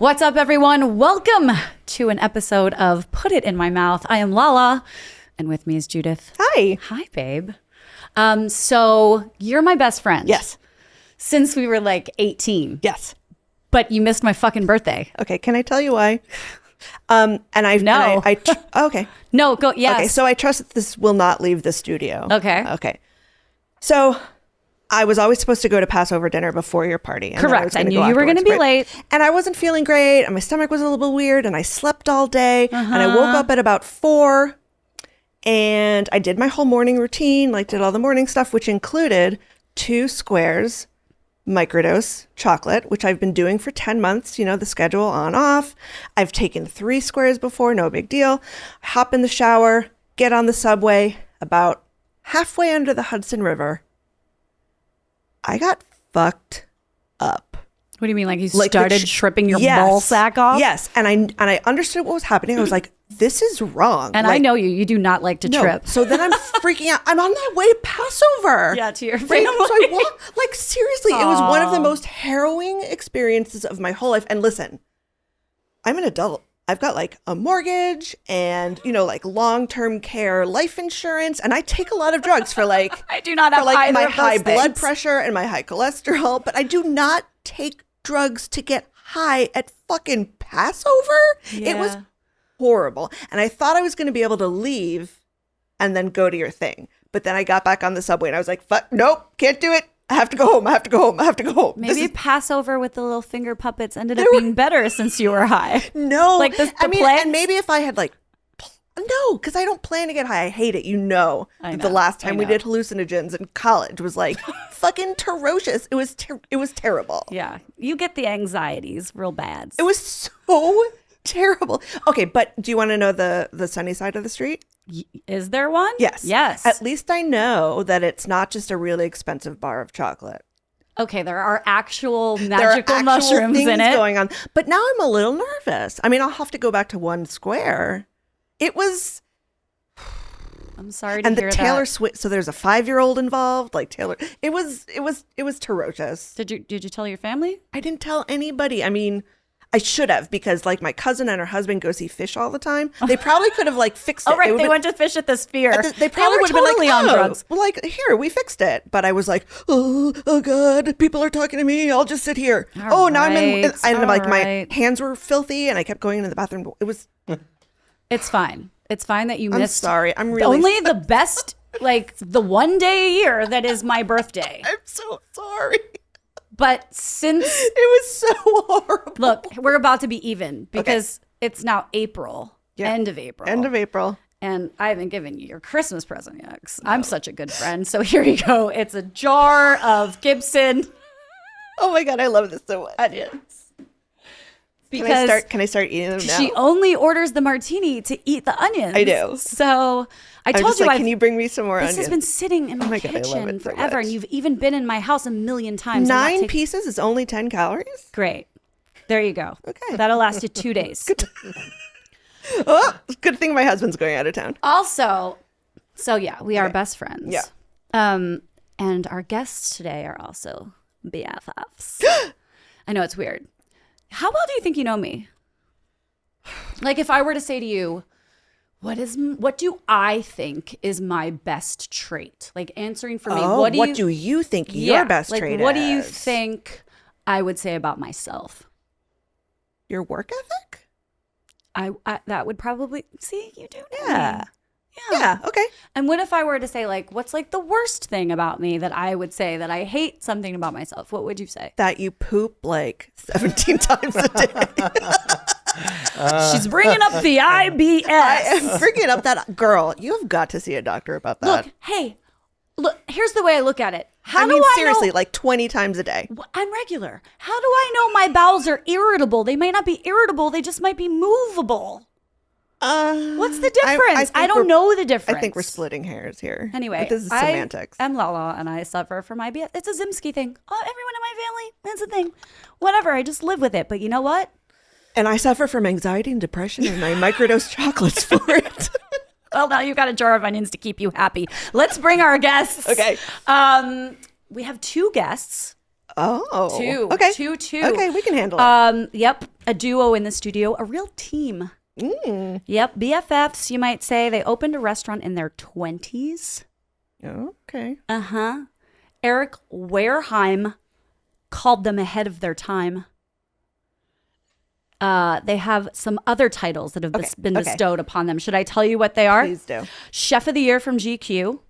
What's up, everyone? Welcome to an episode of Put It in My Mouth. I am Lala, and with me is Judith. Hi. Hi, babe. So you're my best friend. Yes. Since we were like 18. Yes. But you missed my fucking birthday. Okay. Can I tell you why? No. Okay. No, go. Yes. Okay. So I trust that this will not leave the studio. Okay. Okay. So I was always supposed to go to Passover dinner before your party. And Correct. I knew you were going to be late. And I wasn't feeling great. And my stomach was a little bit weird. And I slept all day. And I woke up at about 4. And I did my whole morning routine, like did all the morning stuff, which included 2 squares microdose chocolate, which I've been doing for 10 months, you know, the schedule on off. I've taken 3 squares before, no big deal. Hop in the shower, get on the subway. About halfway under the Hudson River, I got fucked up. What do you mean? Like you started tripping your ball sack off? Yes. And I understood what was happening. I was like, this is wrong. And I know you do not like to trip. So then I'm freaking out. I'm on my way to Passover. Yeah, to your family. Right? So I walk, like seriously, it was one of the most harrowing experiences of my whole life. And listen, I'm an adult. I've got like a mortgage and, you know, like long-term care life insurance. And I take a lot of drugs for like, I do not have like my of high those blood things. pressure and my high cholesterol, but I do not take drugs to get high at fucking Passover. Yeah. It was horrible. And I thought I was going to be able to leave and then go to your thing. But then I got back on the subway and I was like, fuck, nope, can't do it. I have to go home. I have to go home. I have to go home. Maybe Passover with the little finger puppets ended up being better since you were high. No. Like the plagues? And maybe if I had like, no, because I don't plan to get high. I hate it. You know, the last time we did hallucinogens in college was like fucking ferocious. It was terrible. Yeah. You get the anxieties real bad. It was so terrible. Okay, but do you want to know the sunny side of the street? Is there one? Yes. Yes. At least I know that it's not just a really expensive bar of chocolate. Okay, there are actual magical mushrooms things in it. Going on. But now I'm a little nervous. I mean, I'll have to go back to 1 square. It was. I'm sorry to hear that. And the Taylor Swift. So there's a 5-year-old involved, like Taylor. It was ferocious. Did you tell your family? I didn't tell anybody. I mean, I should have, because like my cousin and her husband go see fish all the time. They probably could have like fixed it. Oh, right. They went to fish at the Sphere. They probably would have totally been like, on drugs. Well, like, here, we fixed it. But I was like, oh God, people are talking to me. I'll just sit here. Now I'm in. And like my hands were filthy and I kept going into the bathroom. It was. It's fine. It's fine that you missed. I'm sorry. I'm really only the best, like the one day a year that is my birthday. I'm so sorry. But since it was so horrible. Look, we're about to be even because it's now April, end of April. End of April. And I haven't given you your Christmas present yet. No. I'm such a good friend. So here you go. It's a jar of Gibson. Oh my God, I love this so much. Onions. Because can I start eating them now? She only orders the martini to eat the onions. I do. So I told you, like, can you bring me some more onions? This has been sitting in my kitchen forever, and you've even been in my house a million times. 9 pieces is only 10 calories? Great. There you go. Okay. That'll last you 2 days. Good thing my husband's going out of town. Also, so yeah, we are best friends. Yeah. And our guests today are also BFFs. I know it's weird. How well do you think you know me? Like if I were to say to you, what do I think is my best trait? Like answering for me. What do you think your best trait is? What do you think I would say about myself? Your work ethic? I that would probably, see, you do know Yeah. Me. Yeah, okay. And what if I were to say like, what's like the worst thing about me that I would say that I hate something about myself? What would you say? That you poop like 17 times a day. She's bringing up the IBS. I am bringing up that girl. You have got to see a doctor about that. Look, here's the way I look at it. Seriously, know, like 20 times a day. I'm regular. How do I know my bowels are irritable? They may not be irritable. They just might be movable. What's the difference? I don't know the difference. I think we're splitting hairs here. Anyway, this is semantics. I'm Lala, and I suffer from IBS. It's a Zimsky thing. Oh, everyone in my family, that's a thing. Whatever, I just live with it. But you know what? And I suffer from anxiety and depression, and I microdose chocolates for it. Well, now you've got a jar of onions to keep you happy. Let's bring our guests. Okay. We have 2 guests. Oh. Two. Okay. 2-2. Okay, we can handle it. Yep. A duo in the studio, a real team. Yep. BFFs, you might say. They opened a restaurant in their 20s. Okay. Uh-huh. Eric Wareheim called them ahead of their time. They have some other titles that have been bestowed upon them. Should I tell you what they are? Please do. Chef of the Year from GQ.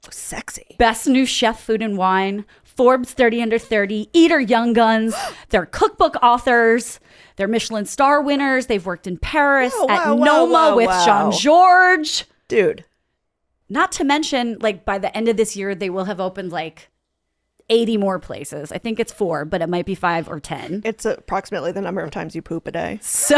Sexy. Best New Chef Food and Wine. Forbes 30 Under 30. Eater Young Guns. They're cookbook authors. They're Michelin star winners. They've worked in Paris at Noma with Jean-Georges. Dude. Not to mention, like, by the end of this year, they will have opened, like, 80 more places. I think it's 4, but it might be 5 or 10. It's approximately the number of times you poop a day. So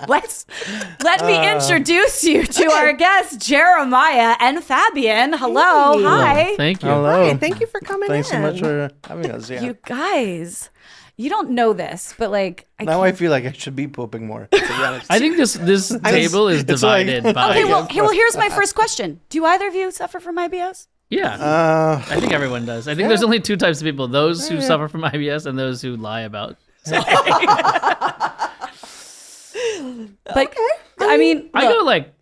let me introduce you to our guests, Jeremiah and Fabian. Hello. Hey. Hi. Thank you. Hello. Hi, thank you for coming Thanks in. so much for having us. Yeah. You guys, you don't know this, but like Now I feel like I should be pooping more. To be honest. I think this table is it's like- divided by. Okay, well, here's my first question. Do either of you suffer from IBS? Yeah, I think everyone does. I think there's only 2 types of people: those who suffer from IBS and those who lie about. But I mean, I look, go like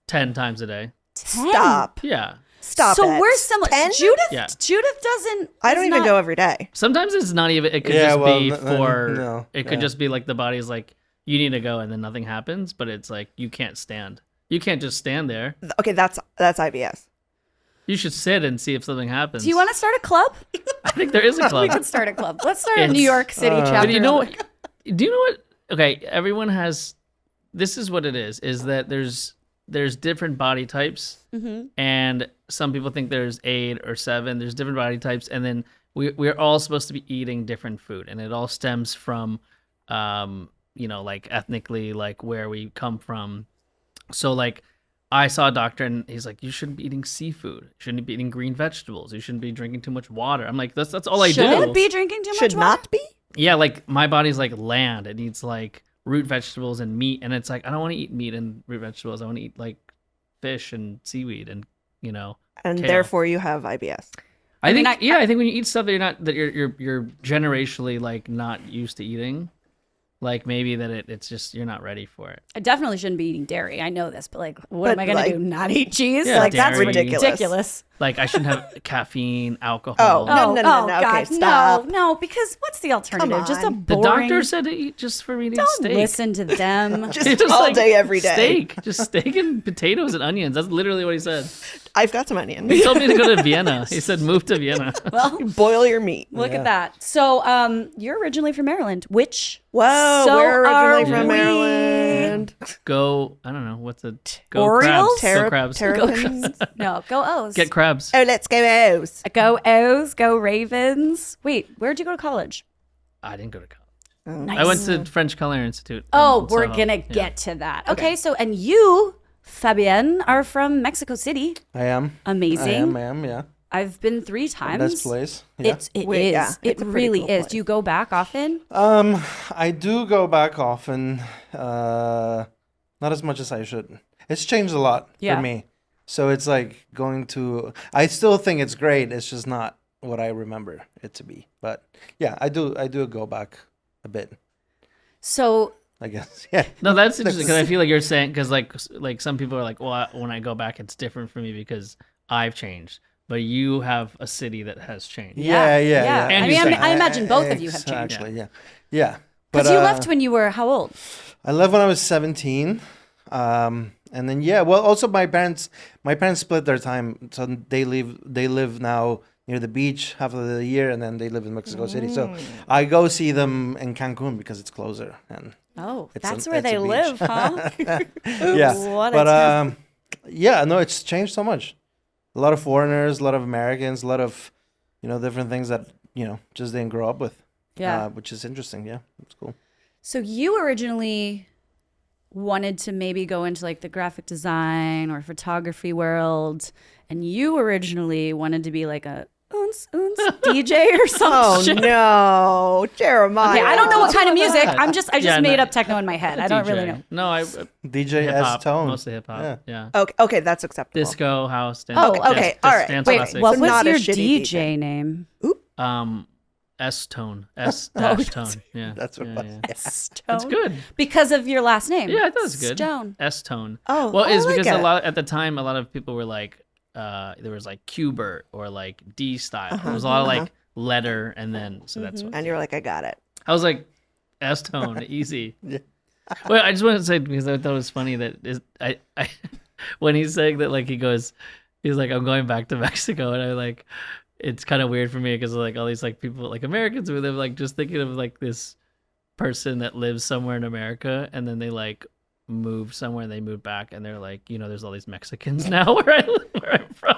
10 times a day. 10? Stop. Yeah. Stop So it. we're similar. 10? Judith doesn't. I don't is even not- go every day. Sometimes it's not even. It could Yeah, just well, be for. no, It could yeah. just be like the body's like, you need to go, and then nothing happens. But it's like you can't stand. You can't just stand there. Okay, that's IBS. You should sit and see if something happens. Do you want to start a club? I think there is a club. We could start a club. Let's start a It's- New York City chapter. But you know what? Do you know what? Okay, everyone has. This is what it is that there's different body types, and some people think there's 8 or 7. There's different body types, and then we're all supposed to be eating different food, and it all stems from, like ethnically, like where we come from. So like, I saw a doctor, and he's like, you shouldn't be eating seafood. You shouldn't be eating green vegetables. You shouldn't be drinking too much water. I'm like, that's all I do. Shouldn't be drinking too much Should water? not be? Yeah, like my body's like land. It needs like root vegetables and meat, and it's like I don't want to eat meat and root vegetables. I want to eat like fish and seaweed and And kale. therefore you have IBS. I think mean, I think when you eat stuff that you're generationally like not used to eating, like maybe that it's just you're not ready for it. I definitely shouldn't be eating dairy. I know this, but like, what am I going to like- do? Not eat cheese? Yeah, like, that's dairy. ridiculous. Like I shouldn't have caffeine, alcohol. Oh, no, no, no, no. Okay, God, stop. No, because what's the alternative? Come Just a on. The boring. doctor said to eat just for me to eat Don't steak. listen to them. Just all day, every day. Steak, just steak and potatoes and onions. That's literally what he said. I've got some onions. He told me to go to Vienna. He said move to Vienna. Well, Boil your meat. look at that. So, you're originally from Maryland, which Whoa, so we're originally are from we. Maryland. Go, I don't know, what's a go Orioles? crabs. Go crabs. Terrapins. No, go O's. Get crabs. Oh, let's go O's. Go O's. Go Ravens. Wait, where'd you go to college? I didn't go to college. Nice. I went to French Culinary Institute. Oh, in we're Soho. gonna Yeah. get to that. Okay, so and you, Fabian, are from Mexico City. I am. Amazing. I am. Yeah. I've been 3 times. Best place. Yeah. It Wait, is. yeah, It it's a pretty really cool is. place. Do you go back often? I do go back often. Not as much as I should. It's changed a lot Yeah. for me. So it's like going to. I still think it's great. It's just not what I remember it to be. But yeah, I do go back a bit. So I guess. Yeah. No, that's interesting because I feel like you're saying because like some people are like, well, when I go back, it's different for me because I've changed. But you have a city that has changed. Yeah. And I you mean, say- I imagine both of you have changed. Actually, yeah. Because you left when you were how old? I left when I was 17. And then well, also my parents split their time, so they live now near the beach half of the year, and then they live in Mexico City. So I go see them in Cancun because it's closer. And Oh, It's that's a- where it's they a beach. live, huh? yeah, what a but no, it's changed so much. A lot of foreigners, a lot of Americans, a lot of different things that just didn't grow up with. Yeah. Which is interesting. Yeah, it's cool. So you originally wanted to maybe go into like the graphic design or photography world, and you originally wanted to be like a DJ or Oh something. no, Jeremiah. Okay, I don't know what kind of music. that? I just Yeah, made no. up techno in my head. I don't really know. No, I DJ hip as hop, tone. mostly hip hop. Yeah. Yeah. Okay, that's acceptable. Disco, house, dance. Oh, dance- okay, dance- all right. dance Wait, classics. what So was not a your shitty DJ name? Ooh, S tone. S dash tone. Yeah. That's what. yeah. Stone. That's good. Because of your last name. Yeah, I thought it was good. Stone. S tone. Oh, Well, I it's like because it. at the time a lot of people were like there was like Qbert or like D style. There was a lot of like letter and then so that's what And you're like, I got it. I was like S tone, easy. Yeah. Well, I just wanted to say because I thought it was funny that I when he's saying that, like he's like, I'm going back to Mexico, and I like, it's kind of weird for me because like all these like people like Americans with them like just thinking of like this person that lives somewhere in America and then they like move somewhere and they move back and they're like, there's all these Mexicans now where I'm from.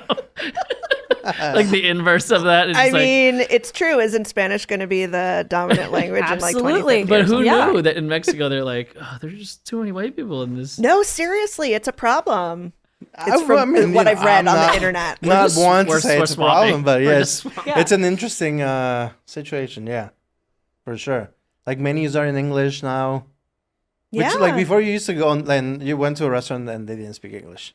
Like the inverse of that. It's I like, mean, it's true. Isn't Spanish going to be the dominant language in like 20, Absolutely. 30 but years? who Yeah. knew that in Mexico they're like, oh, there's just too many white people in this. No, seriously, it's a problem. It's I from mean, what I've read I'm on the not- internet. We're Not just- one to we're- say we're it's a swapping. problem, but We're yes, just Yeah. it's an interesting situation. Yeah, for sure. Like menus are in English now. Which, Yeah. like before, you used to go and you went to a restaurant and they didn't speak English.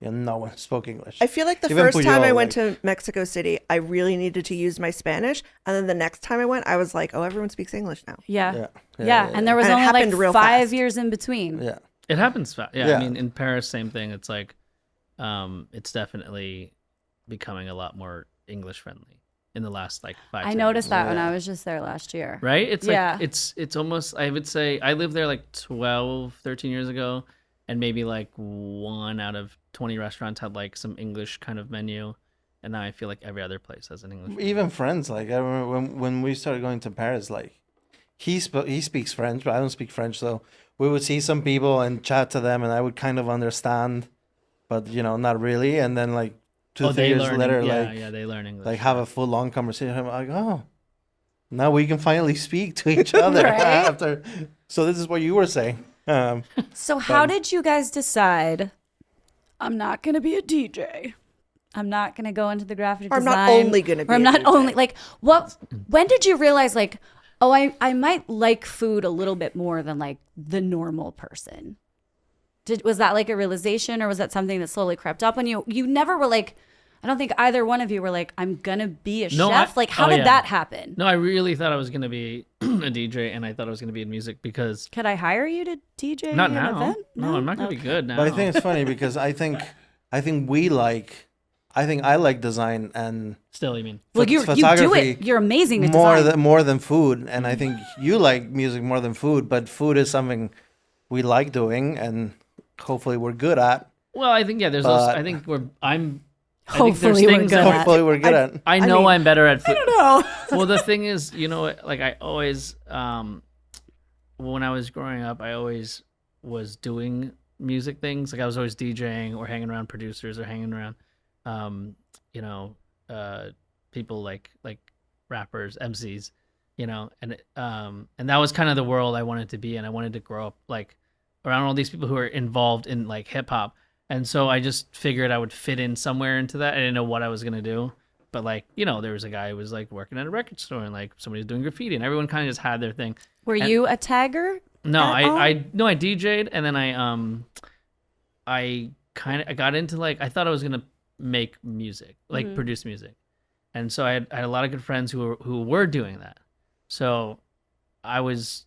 No one spoke English. I feel like the Even first time I Puyol, went to Mexico City, I really needed to use my Spanish. And then the next time I went, I was like, oh, everyone speaks English now. Yeah. Yeah, Yeah. And there was And it only like happened real 5 fast. years in between. yeah. It happens fast. Yeah, Yeah. I mean, in Paris, same thing. It's like, it's definitely becoming a lot more English friendly in the last like 5. I 10 noticed years. that when Yeah. I was just there last year. Right? It's Yeah. like it's almost. I would say I lived there like 12, 13 years ago, and maybe like 1 out of 20 restaurants had like some English kind of menu, and now I feel like every other place has an English. menu. Even friends, like I remember when we started going to Paris, like he speaks French, but I don't speak French, so we would see some people and chat to them, and I would kind of understand, but not really. And then like 2 Oh, 3 they years learn. later, Yeah, like yeah, they learn English. like have a full long conversation. I'm like, oh, now we can finally speak to each other Right? after. So this is what you were saying. So how did you guys decide, I'm not going to be a DJ? I'm not going to go into the graphic Or I'm design. not only gonna be Or I'm a not DJ. only, like, when did you realize, like, oh, I might like food a little bit more than, like, the normal person? Was that, like, a realization, or was that something that slowly crept up on you? You never were, like, I don't think either one of you were like, I'm going to be a No, chef. Like, how did yeah. that happen? No, I really thought I was gonna be a DJ, and I thought I was gonna be in music because Could I hire you to DJ not an now. event? No, I'm not gonna be good now. But I think it's funny because I think I like design and Still, you mean? Well, you do photography it. You're amazing at more design. than food, and I think you like music more than food, but food is something we like doing and hopefully we're good at. Well, I think there's also. But- I think there's Hopefully we're things good that- at. Hopefully we're good at. I know I'm better at food. No. Well, the thing is, like I always, when I was growing up, I always was doing music things. Like I was always DJing or hanging around producers or hanging around, people like rappers, MCs, and that was kind of the world I wanted to be in. I wanted to grow up like around all these people who are involved in like hip hop. And so I just figured I would fit in somewhere into that. I didn't know what I was going to do. But like, there was a guy who was like working at a record store and like somebody was doing graffiti and everyone kind of just had their thing. Were you a tagger? No, at all? I DJ'd and then I got into like, I thought I was going to make music, like produce music. And so I had a lot of good friends who were doing that. So I was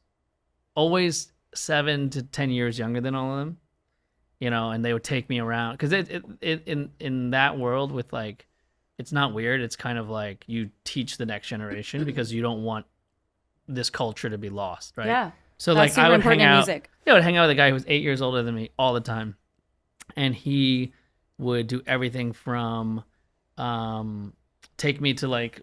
always 7 to 10 years younger than all of them. And they would take me around because in that world with like, it's not weird. It's kind of like you teach the next generation because you don't want this culture to be lost, right? Yeah. So That's like I super would hang important in out. music. Yeah, I would hang out with a guy who was 8 years older than me all the time, and he would do everything from take me to like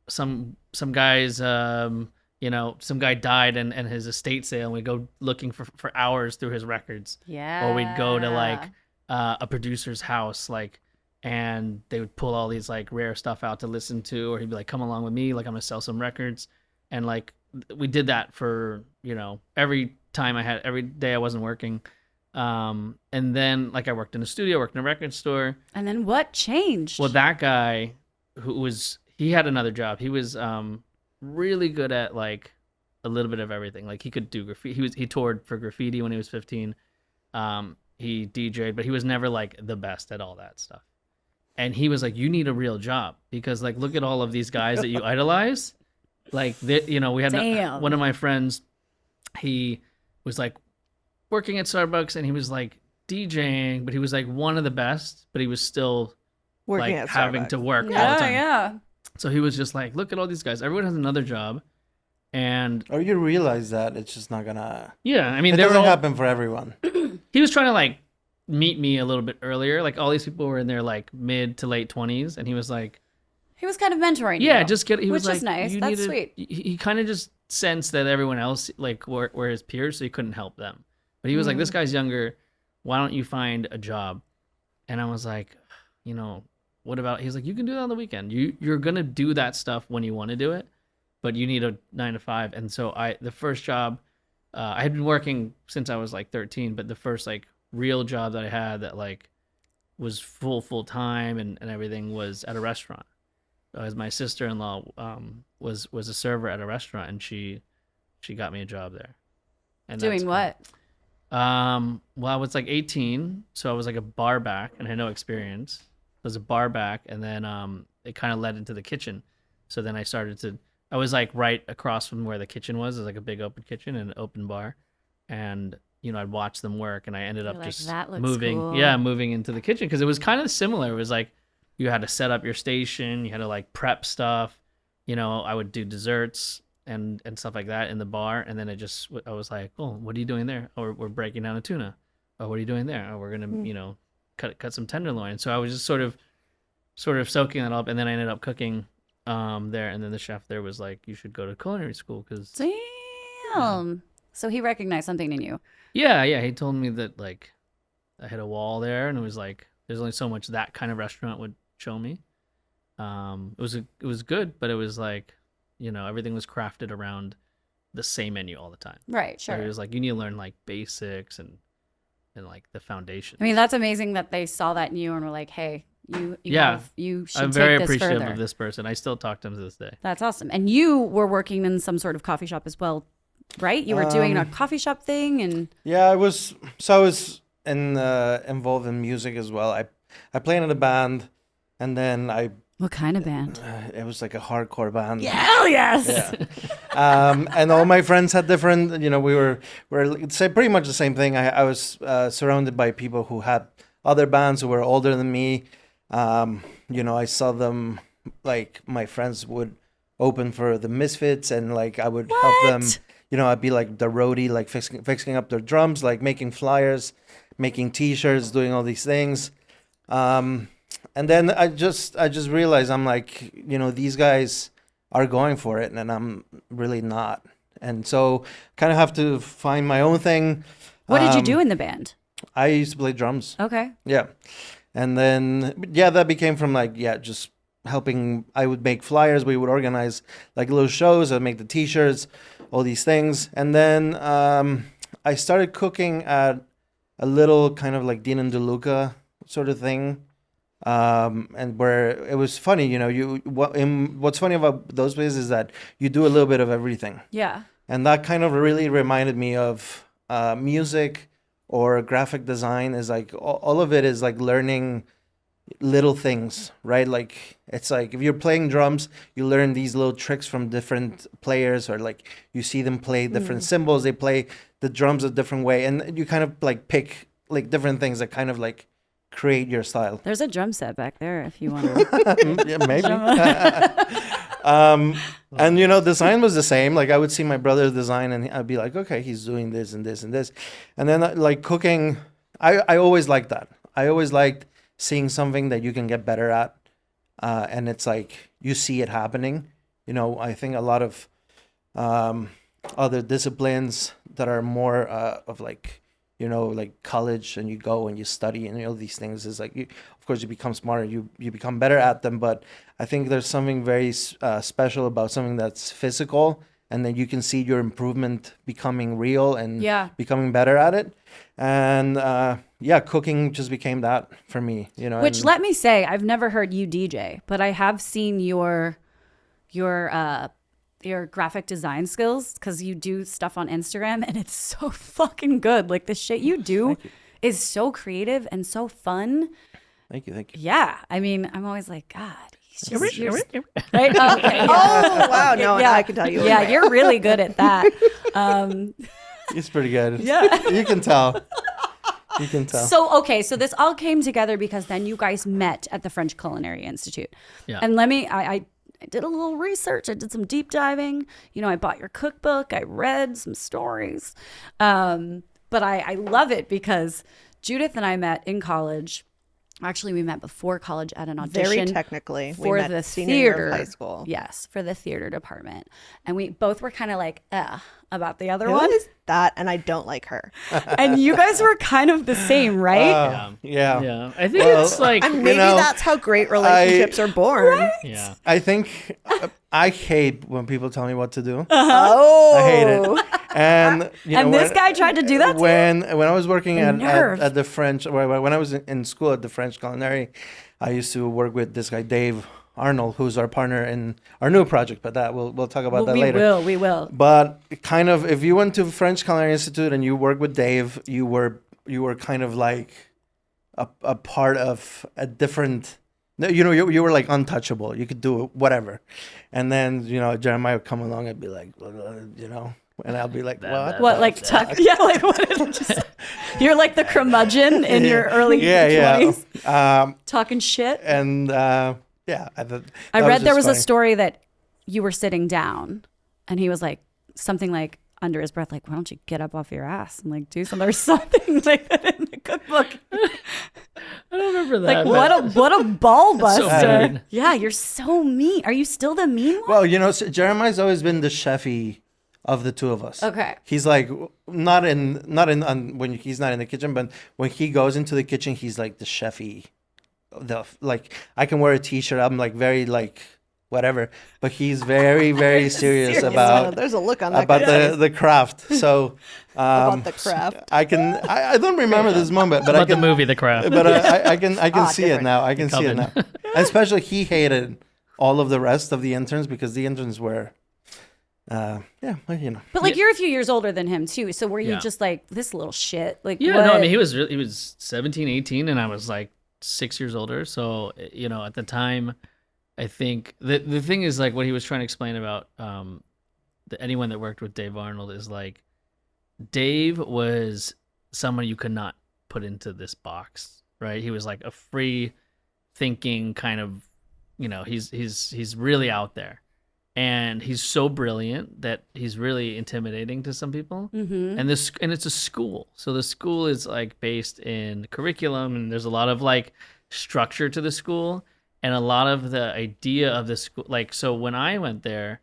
some guys some guy died and his estate sale, and we'd go looking for hours through his records. Yeah. Or we'd go to like a producer's house, like, and they would pull all these like rare stuff out to listen to, or he'd be like, come along with me, like I'm gonna sell some records. And like we did that for every day I wasn't working. And then like I worked in a studio, worked in a record store. And then what changed? Well, that guy he had another job. He was really good at like a little bit of everything. Like he could do graffiti. He toured for graffiti when he was 15. He DJ'd, but he was never like the best at all that stuff. And he was like, you need a real job because like, look at all of these guys that you idolize. Like, you know, we had one of my friends, he was like working at Starbucks and he was like DJing, but he was like one of the best, but he was still Working like at having Starbucks. to work all the Yeah, time. yeah. So he was just like, look at all these guys. Everyone has another job. And Or you realize that it's just not gonna. yeah, I mean, It they were doesn't all, happen for everyone. he was trying to like meet me a little bit earlier. Like all these people were in their like mid to late 20s. And he was like, He was kind of mentoring you. yeah, just get. He Which was like, is nice. you That's need to- sweet. He kind of just sensed that everyone else like were his peers, so he couldn't help them. But he was like, this guy's younger. Why don't you find a job? And I was like, you know, what about? He's like, you can do that on the weekend. You're gonna do that stuff when you want to do it, but you need a 9 to 5. And so the first job, I had been working since I was like 13, but the first like real job that I had that like was full time and everything was at a restaurant. As my sister-in-law was a server at a restaurant, and she got me a job there. And Doing what? well, I was like 18, so I was like a bar back, and I had no experience. I was a bar back, and then it kind of led into the kitchen. So then I was like right across from where the kitchen was. It was like a big open kitchen and an open bar, and you know I'd watch them work, and I ended up You're like, just "That looks moving, cool." moving into the kitchen because it was kind of similar. It was like you had to set up your station, you had to like prep stuff. You know, I would do desserts and stuff like that in the bar, and then I was like, oh, what are you doing there? Oh, we're breaking down a tuna. Oh, what are you doing there? Oh, we're gonna you know cut some tenderloin. So I was just sort of soaking that up, and then I ended up cooking there, and then the chef there was like, you should go to culinary school because Damn. So he recognized something in you. yeah, he told me that like I had a wall there, and it was like there's only so much that kind of restaurant would show me. It was good, but it was like, you know, everything was crafted around the same menu all the time. Right, So sure. it was like you need to learn like basics and like the foundation. I mean, that's amazing that they saw that in you and were like, hey, you Yeah. should I'm take very this appreciative further. of this person. I still talk to him to this day. That's awesome. And you were working in some sort of coffee shop as well, right? You were doing a coffee shop thing and Yeah, I was involved in music as well. I played in a band, and then what kind of band? it was like a hardcore band. Hell yes. Yeah. And all my friends had different, you know, we're say pretty much the same thing. I was surrounded by people who had other bands who were older than me. You know, I saw them, like my friends would open for the Misfits, and like I would help them. You know, I'd be like the roadie, like fixing up their drums, like making flyers, making T-shirts, doing all these things. And then I just realized I'm like, you know, these guys are going for it, and I'm really not. And so kind of have to find my own thing. What did you do in the band? I used to play drums. Okay. Yeah. And then, yeah, that became from like, yeah, just helping. I would make flyers. We would organize like little shows. I'd make the T-shirts, all these things. And then I started cooking at a little kind of like Dean and DeLuca sort of thing. And where it was funny, you know, what's funny about those places is that you do a little bit of everything. Yeah. And that kind of really reminded me of music or graphic design. Is like all of it is like learning little things, right? Like it's like if you're playing drums, you learn these little tricks from different players, or like you see them play different cymbals, they play the drums a different way, and you kind of like pick like different things that kind of like create your style. There's a drum set back there if you want to. Yeah, maybe. And you know, design was the same. Like I would see my brother's design, and I'd be like, okay, he's doing this and this and this. And then like cooking, I always liked that. I always liked seeing something that you can get better at, and it's like you see it happening. You know, I think a lot of other disciplines that are more of like, you know, like college, and you go and you study and you know these things is like, of course you become smarter, you become better at them, but I think there's something very special about something that's physical, and then you can see your improvement becoming real and becoming better at it. And yeah, cooking just became that for me, you know. Which, let me say, I've never heard you DJ, but I have seen your graphic design skills, because you do stuff on Instagram and it's so fucking good. Like the shit you do is so creative and so fun. Thank you. Yeah, I mean, I'm always like, God, he's just Right? right. Oh, okay, yeah. Oh, wow. No, Yeah. I can tell you. Yeah, you're really good at that. It's pretty good. Yeah. You can tell. You can tell. So this all came together because then you guys met at the French Culinary Institute. Yeah. And I did a little research. I did some deep diving. You know, I bought your cookbook. I read some stories. But I love it because Judith and I met in college. Actually, we met before college at an audition. Very technically. For we met the senior year theater. of high school. Yes, for the theater department. And we both were kind of like, about the other Who one. is that? And I don't like her. And you guys were kind of the same, right? Yeah. Yeah. I think it's like, And maybe know, that's how great relationships are born. yeah. I think I hate when people tell me what to do. Oh. I hate it. And you And know, this guy tried to do that to you? when I was working nerve. at the French, when I was in school at the French Culinary, I used to work with this guy Dave Arnold, who's our partner in our new project. But that we'll talk about that later. We will. But kind of, if you went to French Culinary Institute and you worked with Dave, you were kind of like a part of a different. You know, you were like untouchable. You could do whatever. And then Jeremiah would come along and be like, and I'll be like, what? What, like tuck? Yeah, like what? You're like the curmudgeon in your early 20s, talking shit. And I read there was a story that you were sitting down, and he was like something like under his breath, like, "Why don't you get up off your ass and like do something or something like that in the cookbook?" I don't remember that. Like what a ball That's so buster! mean. Yeah, you're so mean. Are you still the mean one? Well, Jeremiah's always been the chefy of the two of us. Okay. He's like not in when he's not in the kitchen, but when he goes into the kitchen, he's like the chefy. I can wear a t-shirt. I'm like very like whatever, but he's very very serious about There's a look on that about guy's the craft. So about the craft. I don't remember this moment, but About the movie The Craft. But I can see it different. now. I can see it Coven. now. And especially he hated all of the rest of the interns because the interns were, But like you're a few years older than him too. So were you Yeah. just like this little shit? Like Yeah, what? no, I mean, he was 17, 18, and I was like 6 years older. So, at the time, I think the thing is like what he was trying to explain about anyone that worked with Dave Arnold is like Dave was someone you could not put into this box, right? He was like a free thinking kind of, he's really out there. And he's so brilliant that he's really intimidating to some people. Mm-hmm. And it's a school, so the school is like based in curriculum, and there's a lot of like structure to the school, and a lot of the idea of the school. Like, so when I went there,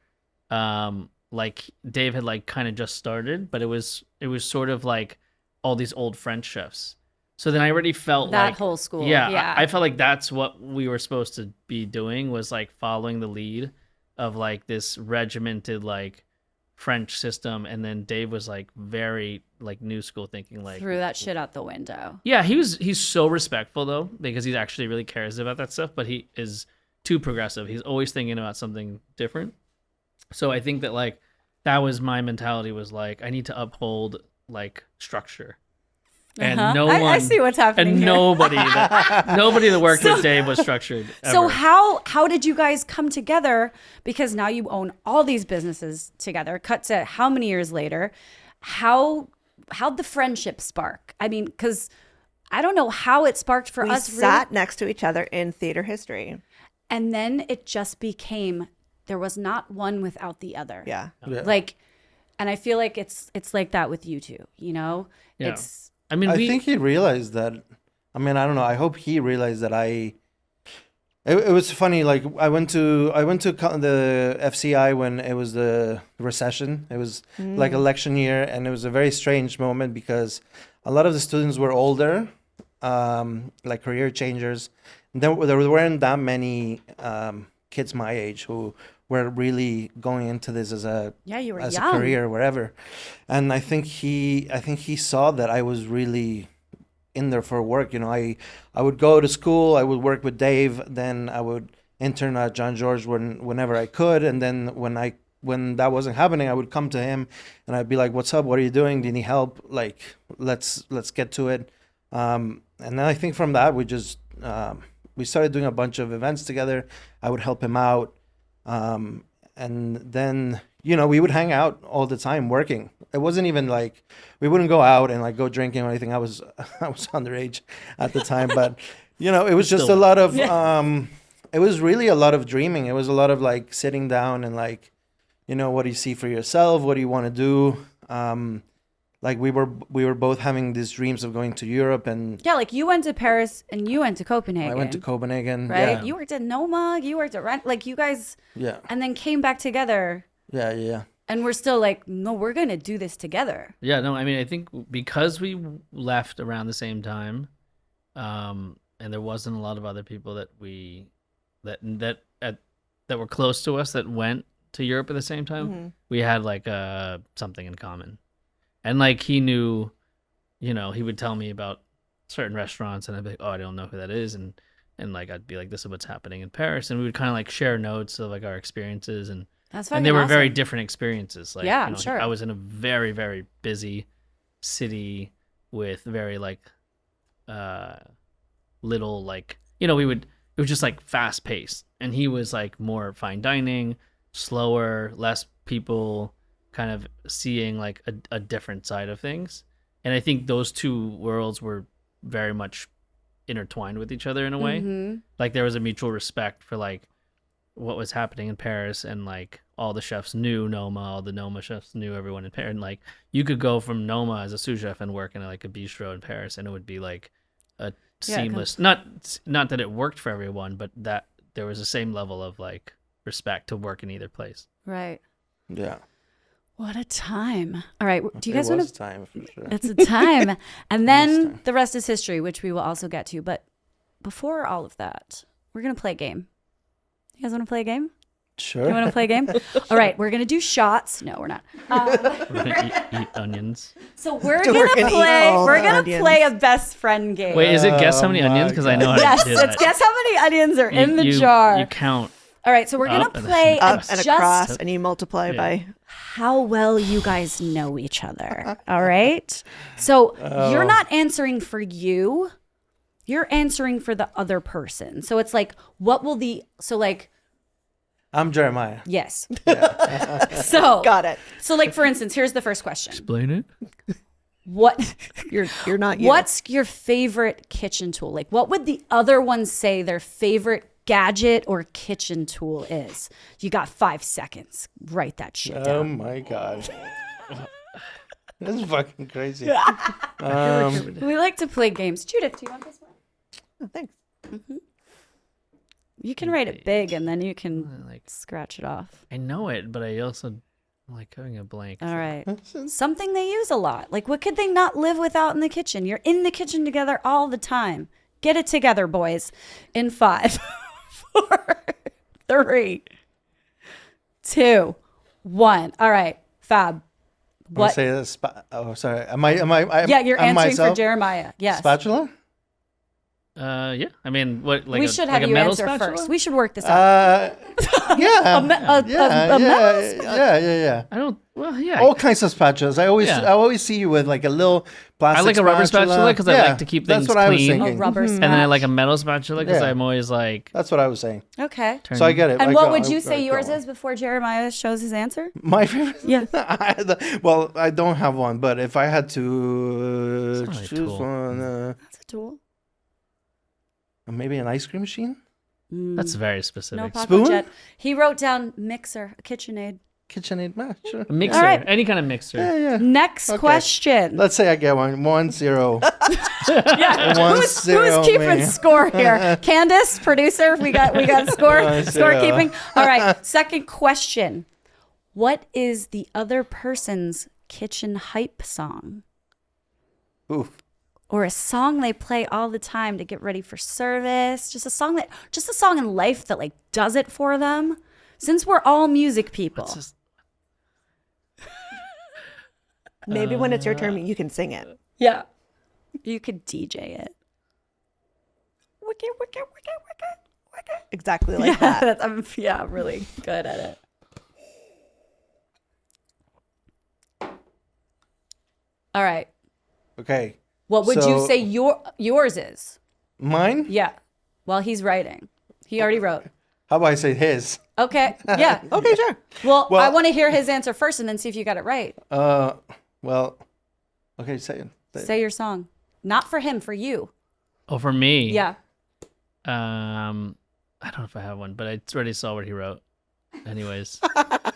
like Dave had like kind of just started, but it was sort of like all these old French chefs. So then I already felt That like whole school. Yeah, Yeah. I felt like that's what we were supposed to be doing, was like following the lead of like this regimented like French system. And then Dave was like very like new school thinking, like Threw that shit out the window. yeah, he's so respectful though, because he actually really cares about that stuff, but he is too progressive. He's always thinking about something different. So I think that like that was my mentality, was like I need to uphold like structure. And Uh-huh. no I one see what's happening and here. nobody that worked with Dave was structured ever. So how did you guys come together? Because now you own all these businesses together. Cut to how many years later? How'd the friendship spark? I mean, because I don't know how it sparked for We us. sat next to each other in theater history. And then it just became, there was not one without the other. Yeah. Like, and I feel like it's like that with you two, Yeah. It's, I mean, I think he realized that. I mean, I don't know. I hope he realized that It was funny. Like I went to the FCI when it was the recession. It was like election year, and it was a very strange moment because a lot of the students were older, like career changers. There weren't that many kids my age who were really going into this as a you were as young. a career or whatever. And I think he saw that I was really in there for work. I would go to school, I would work with Dave, then I would intern at John George whenever I could, and then when that wasn't happening, I would come to him and I'd be like, "What's up? What are you doing? Do you need help? Like, let's get to it." And then I think from that we just we started doing a bunch of events together. I would help him out, and then we would hang out all the time working. It wasn't even like we wouldn't go out and like go drinking or anything. I was underage at the time, but it was just a lot of it was really a lot of dreaming. It was a lot of like sitting down and like, what do you see for yourself? What do you want to do? Like we were both having these dreams of going to Europe, and like you went to Paris and you went to Copenhagen. I went to Copenhagen, right? Yeah. You worked at Noma, you worked at Rent, like you guys, yeah, and then came back together. Yeah. And we're still like, no, we're gonna do this together. Yeah, no, I mean, I think because we left around the same time, and there wasn't a lot of other people that were close to us that went to Europe at the same time. We had like something in common. And like he knew, he would tell me about certain restaurants, and I'd be like, oh, I don't know who that is, and like I'd be like, this is what's happening in Paris, and we would kind of like share notes of like our experiences, and they were very different experiences. Like, I'm sure. I was in a very, very busy city with very like little like it was just like fast paced, and he was like more fine dining, slower, less people, kind of seeing like a different side of things. And I think those two worlds were very much intertwined with each other in a way. Like there was a mutual respect for like what was happening in Paris, and like all the chefs knew Noma, all the Noma chefs knew everyone in Paris, and like you could go from Noma as a sous chef and work in like a bistro in Paris, and it would be like a seamless, not that it worked for everyone, but that there was the same level of like respect to work in either place. Right. Yeah. What a time. All right. Do you guys want to? Time for sure. It's a time. And then the rest is history, which we will also get to. But before all of that, we're going to play a game. You guys want to play a game? Sure. You want to play a game? All right. We're going to do shots. No, we're not. We're gonna eat onions. So we're going to play a best friend game. Wait, is it guess how many onions? Because I know how yes, to do that. it's guess how many onions are in the jar. You count. All right. So we're going to play up and across, and you multiply by how well you guys know each other. All right. So you're not answering for you. You're answering for the other person. So it's like, what will I'm Jeremiah. Yes. So got it. So like, for instance, here's the first question. Explain it. What you're not you. What's your favorite kitchen tool? Like, what would the other one say their favorite gadget or kitchen tool is? You got 5 seconds. Write that shit down. Oh my God. That's fucking crazy. We like to play games. Judith, do you want this one? Oh, thanks. You can write it big, and then you can scratch it off. I know it, but I also like having a blank. All right. Something they use a lot. Like, what could they not live without in the kitchen? You're in the kitchen together all the time. Get it together, boys. In 5, 4, 3, 2, 1. All right, Fab. What? Say this. Oh, sorry. Am I? Yeah, you're I'm answering myself? for Jeremiah. Yes. Spatula? Yeah. I mean, what? Like we should have you metal answer spatula? first. We should work this out. Yeah. A metal Yeah. I don't. Well, yeah. All kinds of spatulas. I always see you with like a little plastic. I like a rubber spatula because I like to keep things That's what clean. I was thinking. rubber And then I like a metal spatula because Yeah. I'm always like. That's what I was saying. Okay. So I get it. And what would you say yours is before Jeremiah shows his answer? My favorite? Yeah. Well, I don't have one, but if I had to It's not a choose tool. one, That's a tool. maybe an ice cream machine? That's very No specific. Paco Spoon? Jet. He wrote down mixer, a KitchenAid. KitchenAid match. Sure. A mixer, All right. any kind of mixer. Yeah. Next Okay. question. Let's say I get 1-0. Yeah. 1-0 Who's keeping me. score here? Candace, producer. We got score 1-0. scorekeeping. All right. Second question. What is the other person's kitchen hype song? Ooh. Or a song they play all the time to get ready for service? Just a song in life that like does it for them. Since we're all music people. Maybe when it's your turn, you can sing it. Yeah. You could DJ it. Wicked, wicked, wicked, wicked, wicked. Exactly like that. I'm really good at it. All right. Okay. What would you So- say yours is? Mine? Yeah. While he's writing. He already wrote. How about I say his? Okay. Yeah. Okay, sure. Well, Well- I want to hear his answer first and then see if you got it right. Well, okay, say it. Say your song. Not for him, for you. Oh, for me. Yeah. I don't know if I have one, but I already saw what he wrote. Anyways.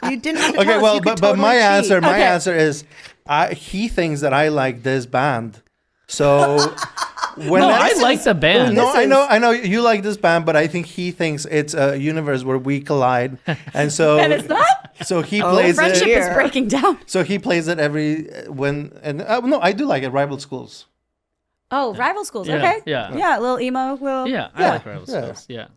You didn't have to Okay, tell us. well, You could but my totally cheat. answer is, he thinks that I like this band. So when No, I like the band. No, This I know you like this band, but I think he thinks it's a universe where we collide, and so And it's not. so he plays Friendship it. is breaking down. So he plays it every no, I do like it. Rival Schools. Oh, rival schools. Yeah, Okay. yeah. Yeah, a little emo. Little... Yeah, I like Rival yeah. Schools. Yeah.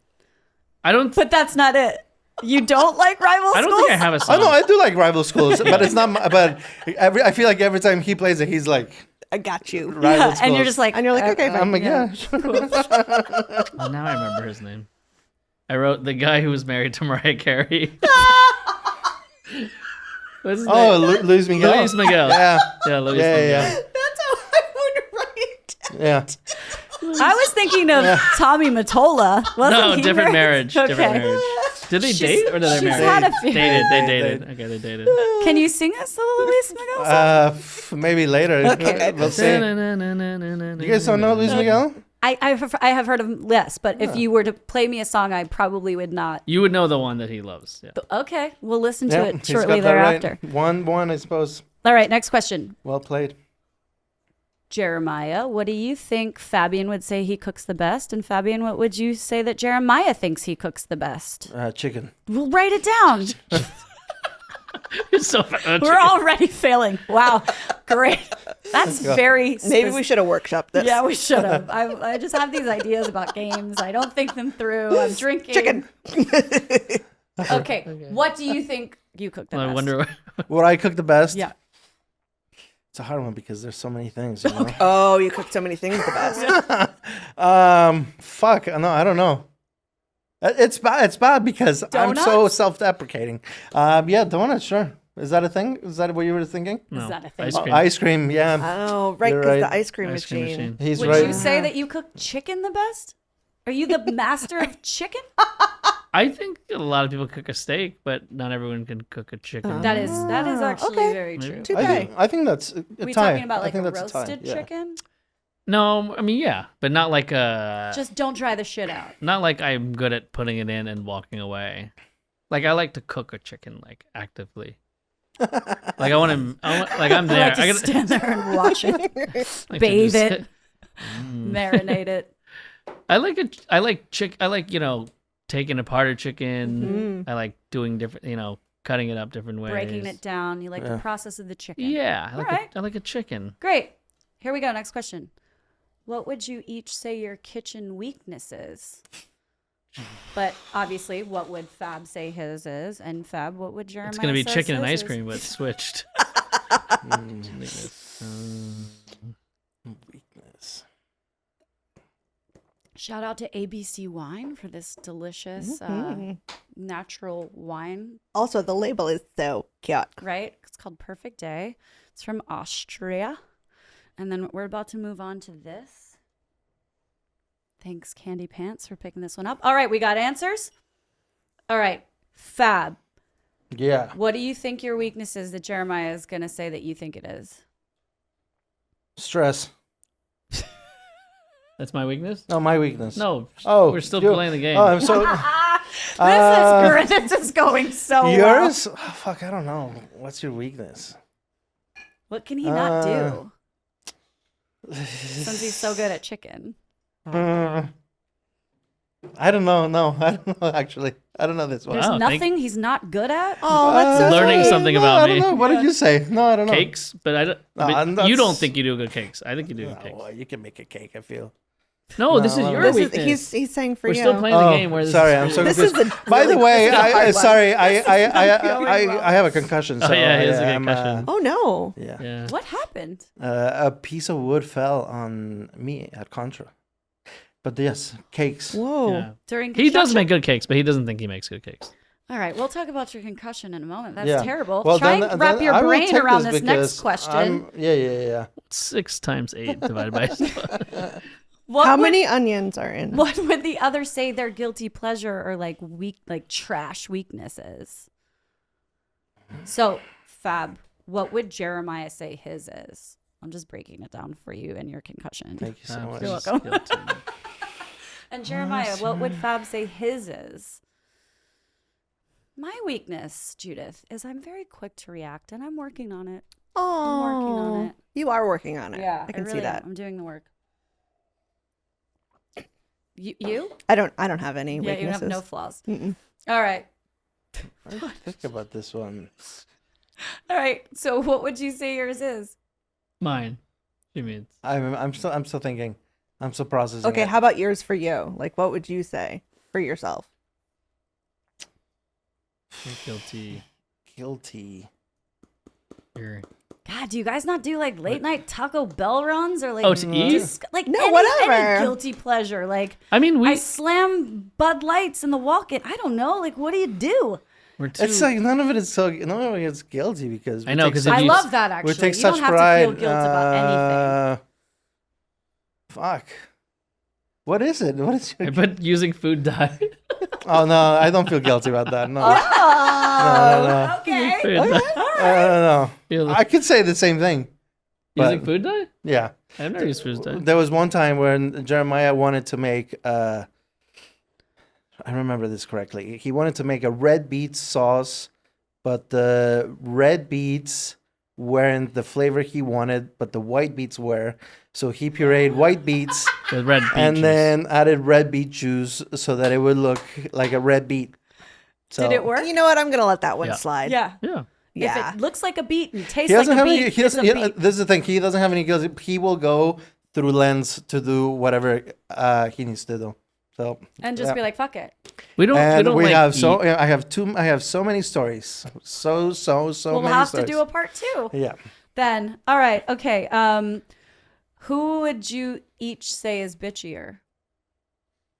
I don't But that's not it. You don't like rival I schools? don't think I have a Oh song. no, I do like Rival Schools, but it's not. But I feel like every time he plays it, he's like I got you. Rival Yeah, Schools. and you're just like, And you're like, okay, fine. I'm like, yeah. Oh, now I remember his name. I wrote the guy who was married to Mariah Carey. What's his Oh, name? Luis Miguel. Luis Miguel. Yeah, Yeah, Luis yeah, Miguel. yeah, That's how I would write. yeah. I was thinking of Tommy Mottola. Wasn't No, he different married? marriage. Okay. Different marriage. Did they She's- date or did they she's marry? had a few. Dated. They They dated. dated. Okay, they dated. Can you sing us a little Luis Miguel? Maybe later. Okay. We'll see. You guys don't know Luis Miguel? I have heard of him less, but if you were to play me a song, I probably would not. You would know the one that he loves. Yeah. Okay, we'll listen to Yeah, it he's shortly got that right. thereafter. One, I suppose. All right, next question. Well played. Jeremiah, what do you think Fabian would say he cooks the best? And Fabian, what would you say that Jeremiah thinks he cooks the best? Chicken. We'll write it down. It's so fun. We're already failing. Wow, great. That's very Maybe we should have workshopped this. Yeah, we should have. I just have these ideas about games. I don't think them through. I'm drinking. Chicken. Okay, what do you think you cook the best? I wonder. Would I cook the best? Yeah. It's a hard one because there's so many things. You know? Oh, you cook so many things the best. Fuck. No, I don't know. It's bad. It's bad because I'm so Donuts? self-deprecating. Yeah, donuts. Sure. Is that a thing? Is that what you were thinking? No, that a thing? Ice Oh, cream. ice cream. Yeah. Oh, right, You're because right. the ice cream Ice cream machine. machine. He's Would right. you say that you cook chicken the best? Are you the master of chicken? I think a lot of people cook a steak, but not everyone can cook a chicken. That is actually okay. very true. Too I bad. think that's a Are we tie. talking about I like think a that's tie, roasted yeah. chicken? No, I mean yeah, but not like a. Just don't dry the shit out. Not like I'm good at putting it in and walking away. Like I like to cook a chicken like actively. Like I want to. Like I'm I there. like to gotta- stand there and watch it, like to bathe just it, marinate it. I like it. I like taking apart a chicken. I like doing different. Cutting it up different ways. Breaking it down. You like the Yeah. process of the chicken. Yeah, Alright. I like a chicken. Great. Here we go. Next question. What would you each say your kitchen weakness is? But obviously, what would Fab say his is? And Fab, what would Jeremiah It's gonna be says chicken and his ice is? cream, but switched. Weakness. Shout out to ABC Wine for this delicious natural wine, Also, the label is so cute. right? It's called Perfect Day. It's from Austria. And then we're about to move on to this. Thanks, Candy Pants, for picking this one up. All right, we got answers. All right, Fab, Yeah. what do you think your weakness is that Jeremiah is going to say that you think it is? Stress. That's my weakness. No, my weakness. No. Oh, we're still you- playing the game. Oh, I'm so. This is going so well. Yours? Oh, fuck, I don't know. What's your weakness? What can he not do? Since he's so good at chicken. I don't know. No, I don't know. Actually, I don't know this one. There's Wow, nothing he's not good at. Oh, that's so Learning sweet. something no, about I me. don't know. What did you say? No, I don't know. Cakes, but I don't. No, but and you that's- don't think you do good cakes. I think you do good Oh, cakes. well, you can make a cake. I feel. No, this is No, your This is weakness. he's saying for We're you. still playing the game where this sorry, is I'm so This confused. is a By the really- way, this is a hard one. sorry, I going well. have a concussion. So Oh, yeah, he has a I'm, concussion. Oh no. yeah. Yeah. What happened? A piece of wood fell on me at Contra. But yes, cakes. Whoa. Yeah. During He does construction? make good cakes, but he doesn't think he makes good cakes. All right, we'll talk about your concussion in a moment. That's Yeah. terrible. Well, Try then- and wrap then your I will brain take around this because next question. Yeah. 6 times 8 divided by What How would- many onions are in? What would the other say their guilty pleasure or like trash weaknesses? So, Fab, what would Jeremiah say his is? I'm just breaking it down for you and your concussion. Thank you so much. You're welcome. And Jeremiah, what would Fab say his is? My weakness, Judith, is I'm very quick to react, and I'm working on it. Oh, I'm working on it. You are working on it. Yeah, I can really see that. am. I'm doing the work. You? I don't have any Yeah, weaknesses. you have no flaws. Mm-mm. All right. Think about this one. All right. So what would you say yours is? Mine. She means. I'm still thinking. I'm still processing. Okay, it. how about yours for you? Like, what would you say for yourself? Guilty. Guilty. You're... God, do you guys not do like late night Taco Bell runs or like to eat? like No, any whatever. guilty pleasure? Like I mean, I slam Bud Lights in the walk-in. I don't know. Like, what do you do? we're too... It's like none of it is guilty because I know, take 'cause such- if I you- love that actually. we take You such don't have pride. to feel guilt about anything. Fuck. What is it? What is your... But using food dye. Oh no, I don't feel guilty about that. No, Oh, no. okay. Food dye. No. Feel- I could say the same thing. Using but- food dye? Yeah. I've never used food dye. There was one time when Jeremiah wanted to make. I remember this correctly. He wanted to make a red beet sauce, but the red beets weren't the flavor he wanted, but the white beets were. So he pureed white beets With red beet and juice. then added red beet juice so that it would look like a red beet. So Did it work? You know what? I'm gonna let that one Yeah. slide. Yeah. Yeah. Yeah. If it looks like a beet and tastes He like doesn't a have beet, any. He it's a doesn't. beet. This is the thing. He doesn't have any guilt. He will go through lens to do whatever he needs to do. So And just yeah. be like, fuck it. We don't. And we like have eat. so. I have so many stories. So We'll many have stories. to do a part 2. Yeah. Then, all right, okay. Who would you each say is bitchier?